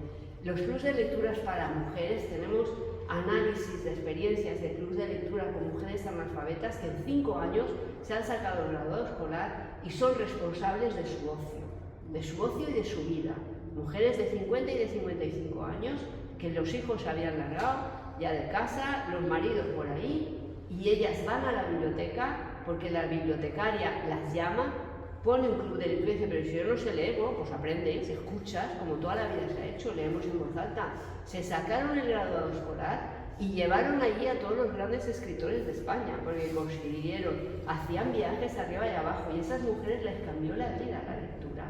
Los clubes de lecturas para mujeres, tenemos análisis de experiencias de clubes de lectura con mujeres analfabetas que en 5 años se han sacado el graduado escolar y son responsables de su ocio y de su vida. Mujeres de 50 y de 55 años que los hijos se habían largado ya de casa, los maridos por ahí, y ellas van a la biblioteca porque la bibliotecaria las llama, pone un club de lectura y dice, pero si yo no sé leer, bueno, pues aprendes, escuchas, como toda la vida se ha hecho, leemos en voz alta. Se sacaron el graduado escolar y llevaron allí a todos los grandes escritores de España, porque consiguieron, hacían viajes arriba y abajo, y esas mujeres les cambió la vida la lectura.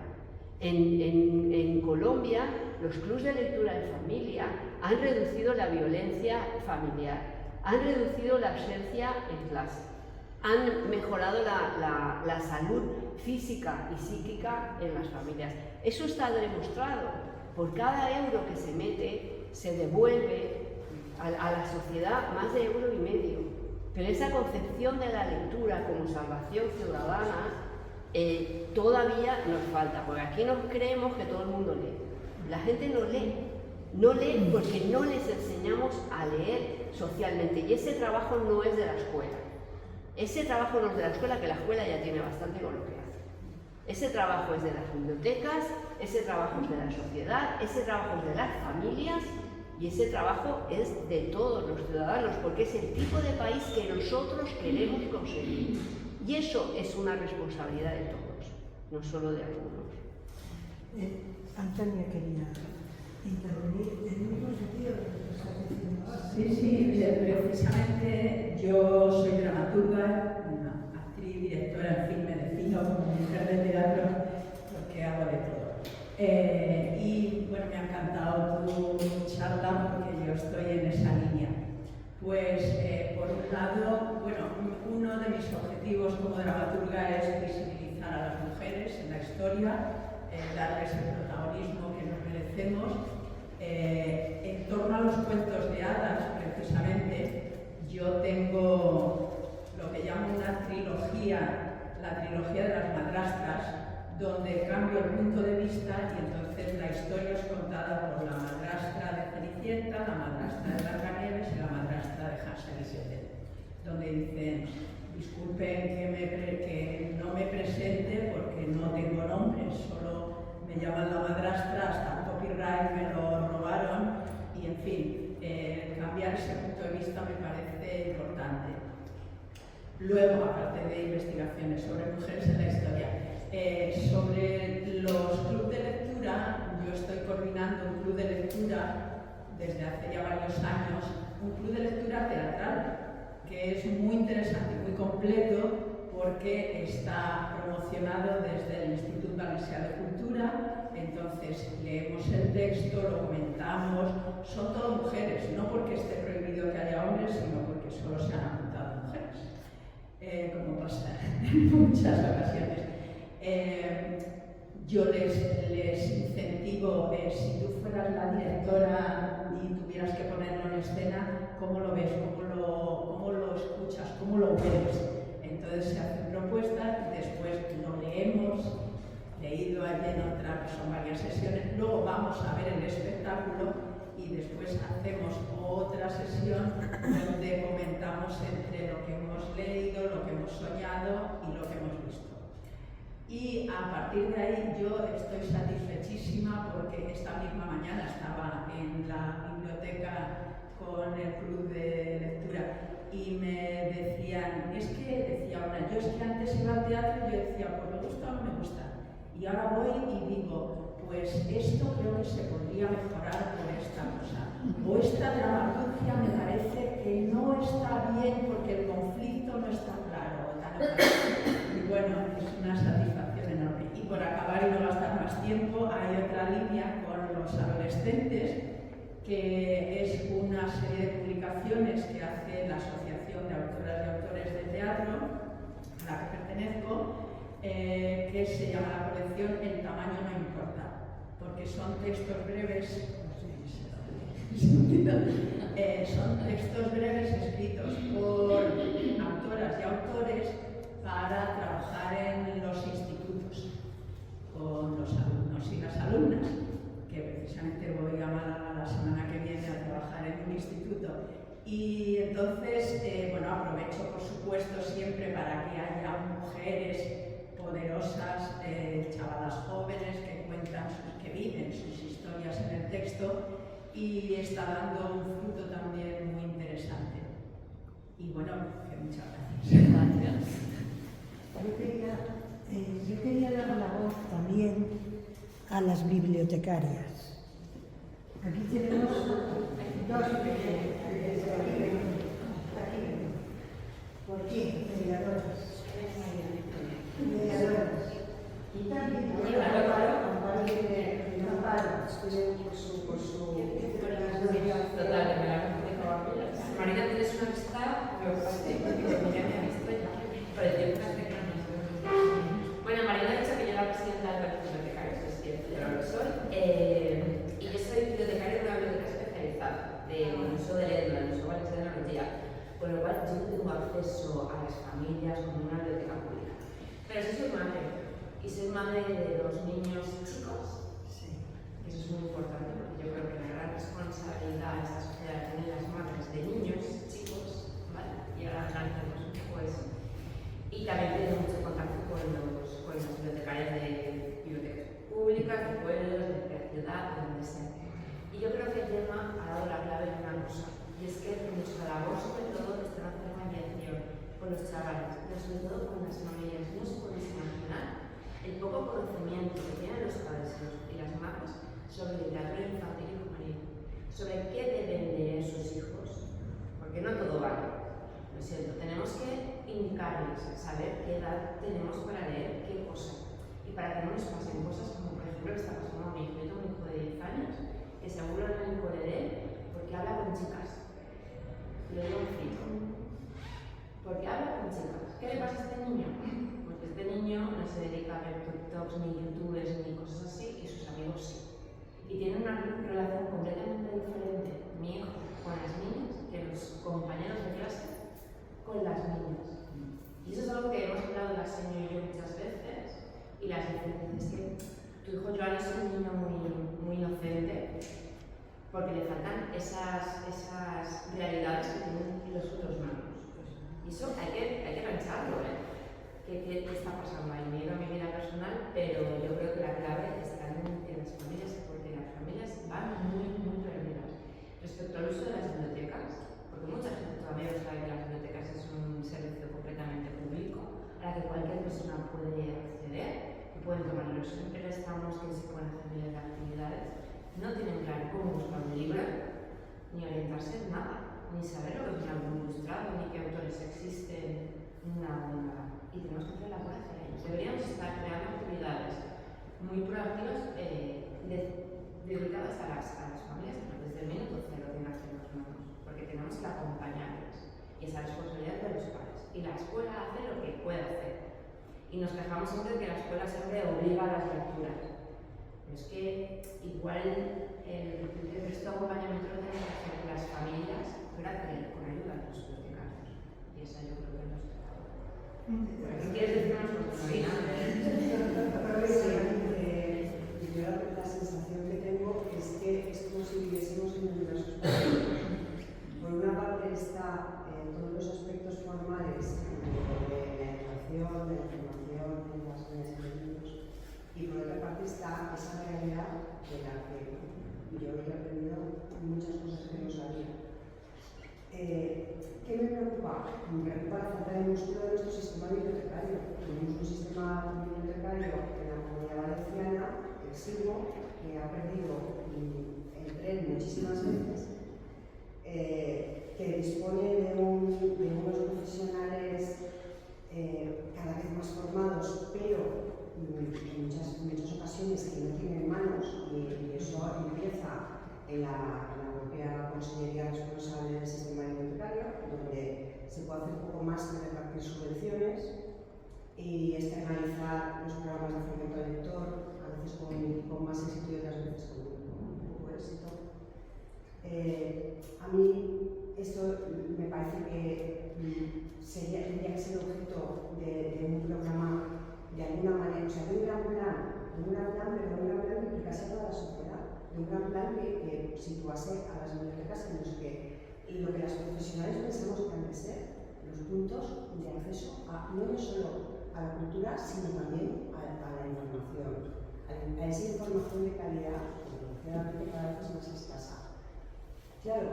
En Colombia, los clubes de lectura de familia han reducido la violencia familiar, han reducido la ausencia en clase, han mejorado la salud física y psíquica en las familias. Eso está demostrado. Por cada euro que se mete, se devuelve a la sociedad más de €1,5. Pero esa concepción de la lectura como salvación ciudadana todavía nos falta, porque aquí nos creemos que todo el mundo lee. La gente no lee porque no les enseñamos a leer socialmente, y ese trabajo no es de la escuela. Ese trabajo no es de la escuela, que la escuela ya tiene bastante con lo que hace. Ese trabajo es de las bibliotecas, ese trabajo es de la sociedad, ese trabajo es de las familias, y ese trabajo es de todos los ciudadanos, porque es el tipo de país que nosotros queremos conseguir. Y eso es una responsabilidad de todos, no solo de algunos. Antonia quería intervenir en el mismo sentido de lo que estás diciendo ahora. Sí, precisamente yo soy dramaturga, actriz, directora, en fin, me defino como mujer de teatro porque hago de todo. Y bueno, me ha encantado tu charla porque yo estoy en esa línea. Pues por un lado, bueno, uno de mis objetivos como dramaturga es visibilizar a las mujeres en la historia, darles el protagonismo que nos merecemos. En torno a los cuentos de hadas, precisamente, yo tengo lo que llamo una trilogía, la trilogía de las madrastras, donde cambio el punto de vista y entonces la historia es contada por la madrastra de Cenicienta, la madrastra de Blancanieves y la madrastra de Hansel y Gretel, donde dicen, disculpen que no me presente porque no tengo nombre, solo me llaman la madrastra, hasta el copyright me lo robaron, y en fin, cambiar ese punto de vista me parece importante. Luego, aparte de investigaciones sobre mujeres en la historia, sobre los clubes de lectura, yo estoy coordinando un club de lectura desde hace ya varios años, un club de lectura teatral, que es muy interesante y muy completo porque está promocionado desde el Institut Valencià de Cultura. Entonces leemos el texto, lo comentamos, son todas mujeres, no porque esté prohibido que haya hombres, sino porque solo se han apuntado mujeres, como pasa en muchas ocasiones. Yo les incentivo, si tú fueras la directora y tuvieras que ponerlo en escena, ¿cómo lo ves? ¿Cómo lo escuchas? ¿Cómo lo ves? Entonces se hacen propuestas, después lo leemos, leído allí en otra, son varias sesiones, luego vamos a ver el espectáculo y después hacemos otra sesión donde comentamos entre lo que hemos leído, lo que hemos soñado y lo que hemos visto. Y a partir de ahí yo estoy satisfechísima porque esta misma mañana estaba en la biblioteca con el club de lectura y me decían, decía una, yo es que antes iba al teatro y yo decía, pues me gusta o no me gusta. Y ahora voy y digo, pues esto creo que se podría mejorar por esta cosa. O esta dramaturgia me parece que no está bien porque el conflicto no está claro. Y bueno, es una satisfacción enorme. Y por acabar y no gastar más tiempo, hay otra línea con los adolescentes, que es una serie de publicaciones que hace la Asociación de Autoras y Autores de Teatro, a la que pertenezco, que se llama la colección El tamaño no importa, porque son textos breves, son textos breves escritos por autoras y autores para trabajar en los institutos con los alumnos y las alumnas, que precisamente voy a Málaga la semana que viene a trabajar en un instituto. de chavalas jóvenes que cuentan, que viven sus historias en el texto y está dando un fruto también muy interesante. Y bueno, que muchas gracias. Gracias. Yo quería dar la voz también a las bibliotecarias. Aquí tenemos dos bibliotecarias. Aquí ven. ¿Por qué? Mediadoras. Y también Amparo tiene por su total, me la Marina, tienes una amistad, pero ya me ha visto ya. Parecía una Bueno, Marina ha dicho que yo era presidenta del Colegio de Bibliotecarios, es cierto, yo no lo soy. Y yo soy bibliotecaria de una biblioteca especializada, del Museo de Ledno, del Museo Valenciano de Tecnología, con lo cual yo no tengo acceso a las familias como una biblioteca pública. Pero sí soy madre, y soy madre de dos niños chicos. Eso es muy importante porque yo creo que la gran responsabilidad de esta sociedad tienen las madres de niños chicos, ¿vale? Y ahora analizamos un poco eso. Y también tengo mucho contacto con las bibliotecarias de bibliotecas públicas, de pueblos, de la ciudad, de donde sea. Y yo creo que el tema ha dado la clave de una cosa, y es que nuestra labor, sobre todo, es hacer una mediación con los chavales, pero sobre todo con las familias. No se puede imaginar el poco conocimiento que tienen los padres y las madres sobre literatura infantil y juvenil, sobre qué deben leer sus hijos, porque no todo vale, lo siento, tenemos que indicarles, saber qué edad tenemos para leer qué cosa, y para que no nos pasen cosas como por ejemplo que está pasando a mi hijo. Yo tengo un hijo de 10 años que seguro no le puede leer porque habla con chicas, y lo digo en fito, porque habla con chicas. ¿Qué le pasa a este niño? Porque este niño no se dedica a ver TikToks, ni youtubers, ni cosas así, y sus amigos sí. Y tiene una relación completamente diferente, mi hijo, con las niñas, que los compañeros de clase con las niñas. Y eso es algo que hemos hablado la señora y yo muchas veces, y las diferencias es que tu hijo Joan es un niño muy inocente, porque le faltan esas realidades que tienen los otros manos. Y eso hay que pensarlo, ¿eh? ¿Qué está pasando ahí? Me he ido a mi vida personal, pero yo creo que la clave está en las familias, porque las familias van muy perdidas. Respecto al uso de las bibliotecas, porque mucha gente todavía no sabe que las bibliotecas es un servicio completamente público a la que cualquier persona puede acceder, que pueden tomar los préstamos, que se pueden hacer miles de actividades. No tienen claro cómo buscar un libro, ni orientarse en nada, ni saber lo que es un álbum ilustrado, ni qué autores existen, nada. Y tenemos que hacer la labor hacia ellos. Deberíamos estar creando actividades muy proactivas dedicadas a las familias, pero desde el minuto cero tienen que hacer los manos, porque tenemos que acompañarles. Y esa responsabilidad de los padres. Y la escuela hace lo que puede hacer. Y nos quejamos siempre de que la escuela siempre obliga a las lecturas. Pero es que igual el resto de acompañamiento lo tienen que hacer las familias, pero con ayuda de los bibliotecarios. Y esa yo creo que no es. ¿Qué quieres decirnos? Sí. Yo la sensación que tengo es que es como si viviésemos en universos paralelos. Por una parte está todos los aspectos formales de la educación, de la formación, de las universidades, y por otra parte está esa realidad de la que yo he aprendido muchas cosas que no sabía. ¿Qué me preocupa? Me preocupa la falta de músculo de nuestro sistema bibliotecario. Tenemos un sistema bibliotecario en la Comunidad Valenciana exiguo, que ha perdido el tren muchísimas veces, que dispone de unos profesionales cada vez más formados, pero en muchas ocasiones que no tienen manos, y eso empieza en la propia Consellería responsable del sistema bibliotecario, donde se puede hacer un poco más que repartir subvenciones y externalizar los programas de fomento al lector, a veces con más éxito y otras veces con poco éxito. A mí esto me parece que tendría que ser objeto de un programa de alguna manera, o sea, de un gran plan, pero de un gran plan que implicase a toda la sociedad, de un gran plan que situase a las bibliotecas en los que lo que las profesionales pensamos que han de ser los puntos de acceso a no solo a la cultura, sino también a la información, a esa información de calidad, que desgraciadamente cada vez es más escasa. Claro,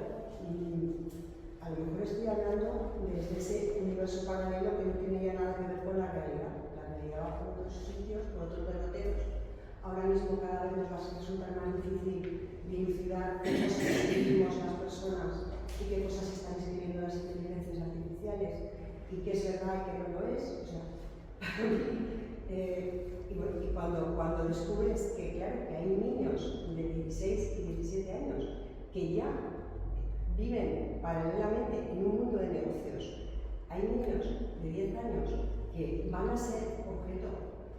a lo mejor estoy hablando desde ese universo paralelo que no tiene ya nada que ver con la realidad. La realidad va por otros sitios, por otros derroteros. Ahora mismo cada vez nos va a resultar más difícil dilucidar qué cosas escribimos las personas y qué cosas están escribiendo las inteligencias artificiales y qué es verdad y qué no lo es. O sea, y bueno, y cuando descubres que, claro, que hay niños de 16 y 17 años que ya viven paralelamente en un mundo de negocios, hay niños de 10 años que van a ser objeto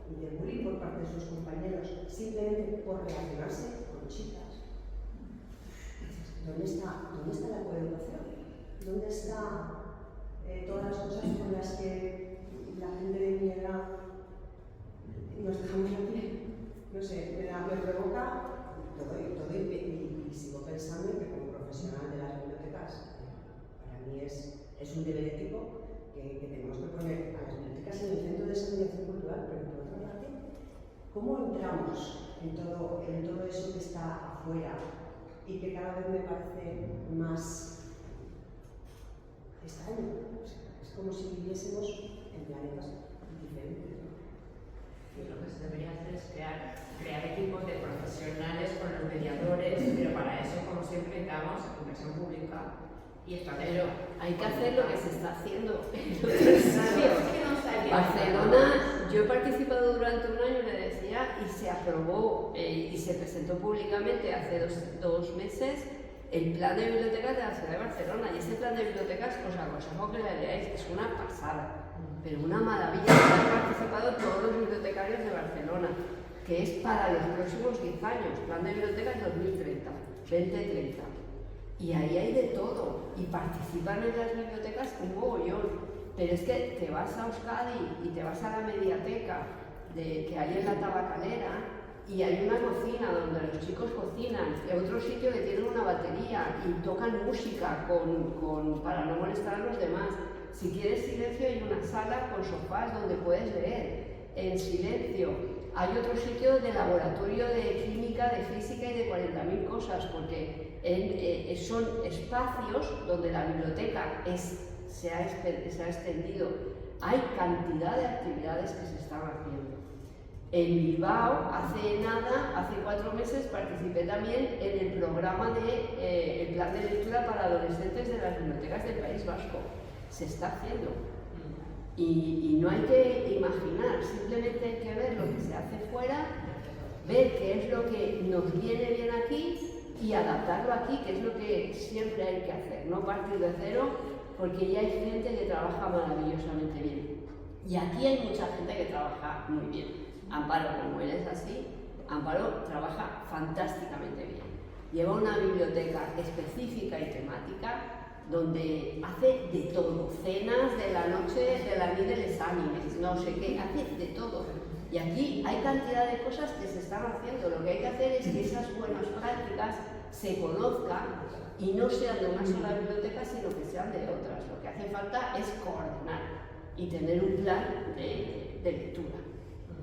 de bullying por parte de sus compañeros simplemente por relacionarse con chicas. ¿Dónde está la coeducación? ¿Dónde están todas las cosas con las que la gente de mi edad nos dejamos aquí? No sé, me provoca todo y sigo pensando que como profesional de las bibliotecas, para mí es un deber ético que tenemos que poner a las bibliotecas en el centro de esa mediación cultural, pero por otra parte, ¿cómo entramos en todo eso que está afuera y que cada vez me parece más extraño? O sea, es como si viviésemos en planetas diferentes, ¿no? Y lo que se debería hacer es crear equipos de profesionales con los mediadores, pero para eso, como siempre, necesitamos inversión pública y estrategia. Pero hay que hacer lo que se está haciendo en otros sitios. Barcelona, yo he participado durante un año, le decía, y se aprobó y se presentó públicamente hace dos meses el plan de bibliotecas de la ciudad de Barcelona. Y ese plan de bibliotecas, os aconsejo que la leáis, es una pasada, pero una maravilla. Han participado todos los bibliotecarios de Barcelona, que es para los próximos 10 años, plan de bibliotecas 2030. Y ahí hay de todo, y participan en las bibliotecas un mogollón. Pero es que te vas a Euskadi y te vas a la mediateca que hay en la Tabacalera y hay una cocina donde los chicos cocinan, y otro sitio que tiene una batería y tocan música para no molestar a los demás. Si quieres silencio hay una sala con sofás donde puedes leer en silencio. Hay otro sitio de laboratorio de química, de física y de 40.000 cosas, porque son espacios donde la biblioteca se ha extendido. Hay cantidad de actividades que se están haciendo. En Bilbao, hace 4 meses, participé también en el programa de el plan de lectura para adolescentes de las bibliotecas del País Vasco. Se está haciendo. Y no hay que imaginar, simplemente hay que ver lo que se hace fuera, ver qué es lo que nos viene bien aquí y adaptarlo aquí, que es lo que siempre hay que hacer, no partir de cero, porque ya hay gente que trabaja maravillosamente bien. Y aquí hay mucha gente que trabaja muy bien. Amparo, como él es así, Amparo trabaja fantásticamente bien. Lleva una biblioteca específica y temática donde hace de todo, cenas de la noche de la nit de les ànimes, no sé qué, hace de todo. Y aquí hay cantidad de cosas que se están haciendo. Lo que hay que hacer es que esas buenas prácticas se conozcan y no sean de una sola biblioteca, sino que sean de otras. Lo que hace falta es coordinar y tener un plan de lectura.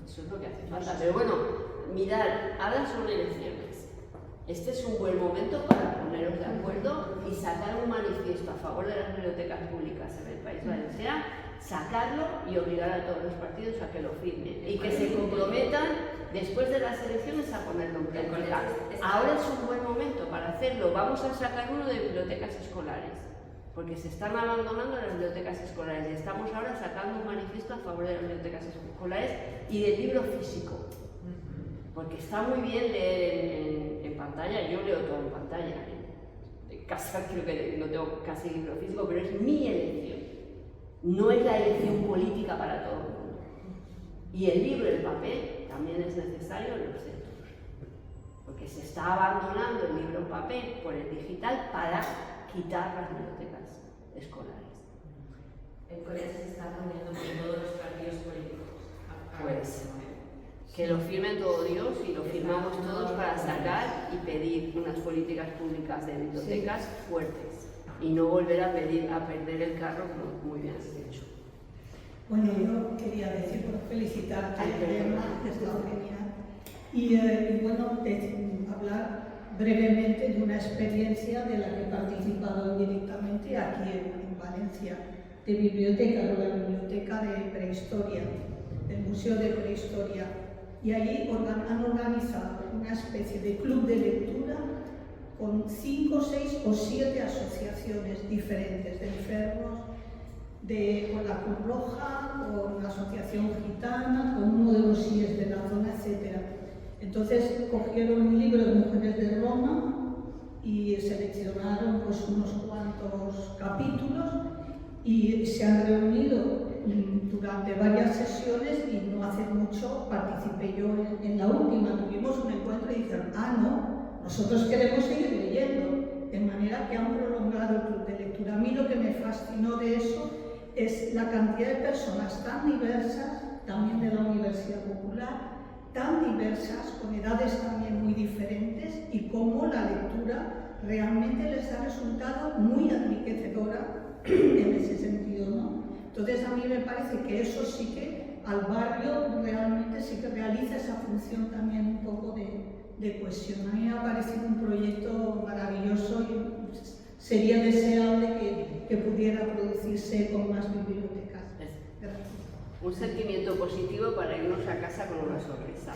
Eso es lo que hace falta. Pero bueno, mirad, ahora son elecciones. Este es un buen momento para poneros de acuerdo y sacar un manifiesto a favor de las bibliotecas públicas en el País Valenciano, sacarlo y obligar a todos los partidos a que lo firmen y que se comprometan después de las elecciones a ponerlo en práctica. Ahora es un buen momento para hacerlo. Vamos a sacar uno de bibliotecas escolares, porque se están abandonando las bibliotecas escolares y estamos ahora sacando un manifiesto a favor de las bibliotecas escolares y del libro físico. Porque está muy bien leer en pantalla, yo leo todo en pantalla. En casa creo que no tengo casi libro físico, pero es mi elección. No es la elección política para todo el mundo. Y el libro, el papel, también es necesario en los centros. Porque se está abandonando el libro en papel por el digital para quitar las bibliotecas escolares. En Corea se está reuniendo con todos los partidos políticos. Pues que lo firmen todo Dios y lo firmamos todos para sacar y pedir unas políticas públicas de bibliotecas fuertes y no volver a perder el carro, como muy bien has dicho. Bueno, yo quería decir, felicitarte, Emma, que está genial. Y bueno, hablar brevemente de una experiencia de la que he participado directamente aquí en Valencia, de biblioteca, de la Biblioteca de Prehistoria, del Museo de Prehistoria. Y allí han organizado una especie de club de lectura con 5, 6 o 7 asociaciones diferentes de enfermos, con la Cruz Roja, con la Asociación Gitana, con uno de los CIES de la zona, etc. Entonces cogieron un libro de Mujeres de Roma y seleccionaron pues unos cuantos capítulos y se han reunido durante varias sesiones y no hace mucho participé yo en la última. Tuvimos un encuentro y dijeron, no, nosotros queremos seguir leyendo, de manera que han prolongado el club de lectura. A mí lo que me fascinó de eso es la cantidad de personas tan diversas, también de la Universidad Popular, tan diversas, con edades también muy diferentes, y cómo la lectura realmente les ha resultado muy enriquecedora en ese sentido, ¿no? Entonces a mí me parece que eso sí que al barrio realmente sí que realiza esa función también un poco de cohesión. A mí me ha parecido un proyecto maravilloso y sería deseable que pudiera producirse con más bibliotecas. Gracias. Un sentimiento positivo para irnos a casa con una sonrisa.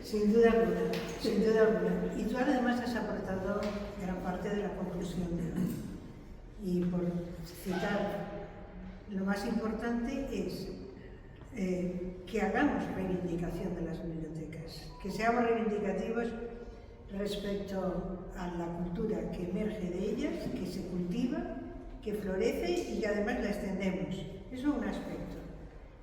Sin duda alguna, sin duda alguna. Y tú además has aportado gran parte de la conclusión de hoy. Y por citar, lo más importante es que hagamos reivindicación de las bibliotecas, que seamos reivindicativos respecto a la cultura que emerge de ellas, que se cultiva, que florece y que además la extendemos. Eso es un aspecto.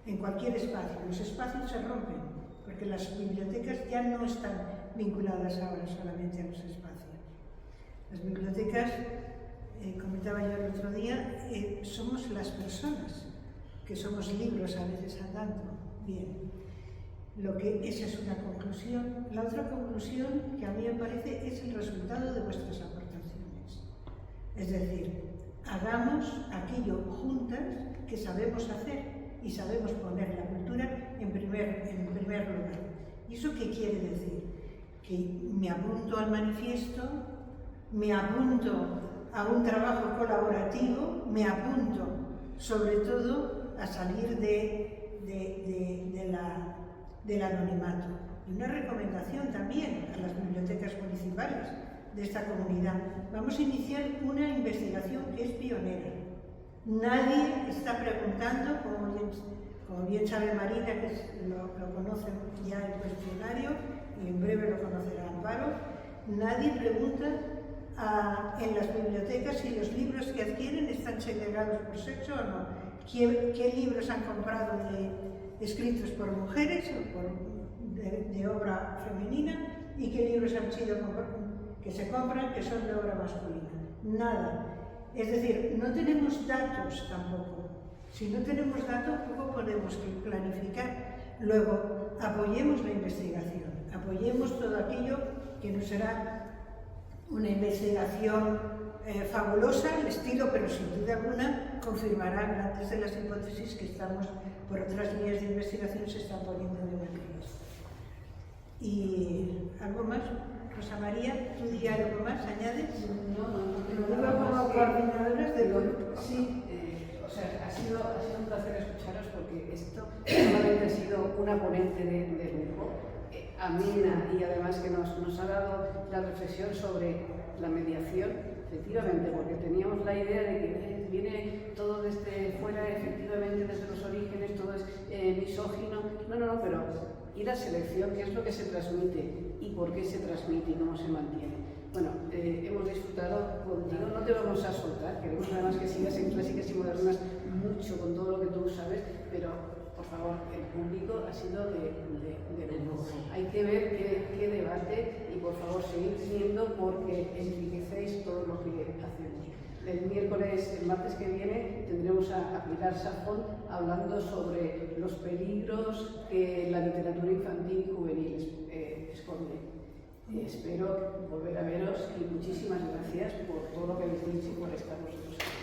En cualquier espacio, los espacios se rompen, porque las bibliotecas ya no están vinculadas ahora solamente a los espacios. Las bibliotecas, comentaba yo el otro día, somos las personas, que somos libros a veces andando. Bien. Esa es una conclusión. La otra conclusión que a mí me parece es el resultado de vuestras aportaciones. Es decir, hagamos aquello juntas que sabemos hacer y sabemos poner la cultura en primer lugar. ¿Y eso qué quiere decir? Que me apunto al manifiesto, me apunto a un trabajo colaborativo, me apunto sobre todo a salir del anonimato. Y una recomendación también a las bibliotecas municipales de esta comunidad. Vamos a iniciar una investigación que es pionera. Nadie está preguntando, como bien sabe Marina, que lo conoce ya el cuestionario y en breve lo conocerá Amparo, nadie pregunta en las bibliotecas si los libros que adquieren están segregados por sexo o no. ¿Qué libros han comprado escritos por mujeres o de obra femenina y qué libros han sido que se compran que son de obra masculina? Nada. Es decir, no tenemos datos tampoco. Si no tenemos datos, poco podemos planificar. Luego, apoyemos la investigación, apoyemos todo aquello que no será una investigación fabulosa, el estilo, pero sin duda alguna confirmará grandes de las hipótesis que estamos, por otras líneas de investigación, se están poniendo de manifiesto. ¿Y algo más? Rosa María, ¿tú di algo más? ¿Añades? No, lo digo como coordinadoras del grupo. Sí, o sea, ha sido un placer escucharos porque esto solamente ha sido una ponente de lujo, amena, y además que nos ha dado la reflexión sobre la mediación, efectivamente, porque teníamos la idea de que viene todo desde fuera, efectivamente, desde los orígenes, todo es misógino. No, pero y la selección, ¿qué es lo que se transmite? ¿Y por qué se transmite y cómo se mantiene? Bueno, hemos disfrutado contigo, no te vamos a soltar, queremos además que sigas en Clásicas y Modernas mucho con todo lo que tú sabes, pero por favor, el público ha sido de lujo. Hay que ver qué debate y por favor seguid teniendo porque enriquecéis todo lo que hacemos. El martes que viene tendremos a Pilar Safón hablando sobre los peligros que la literatura infantil y juvenil esconde. Espero volver a veros y muchísimas gracias por todo lo que habéis dicho y por estar vosotros aquí.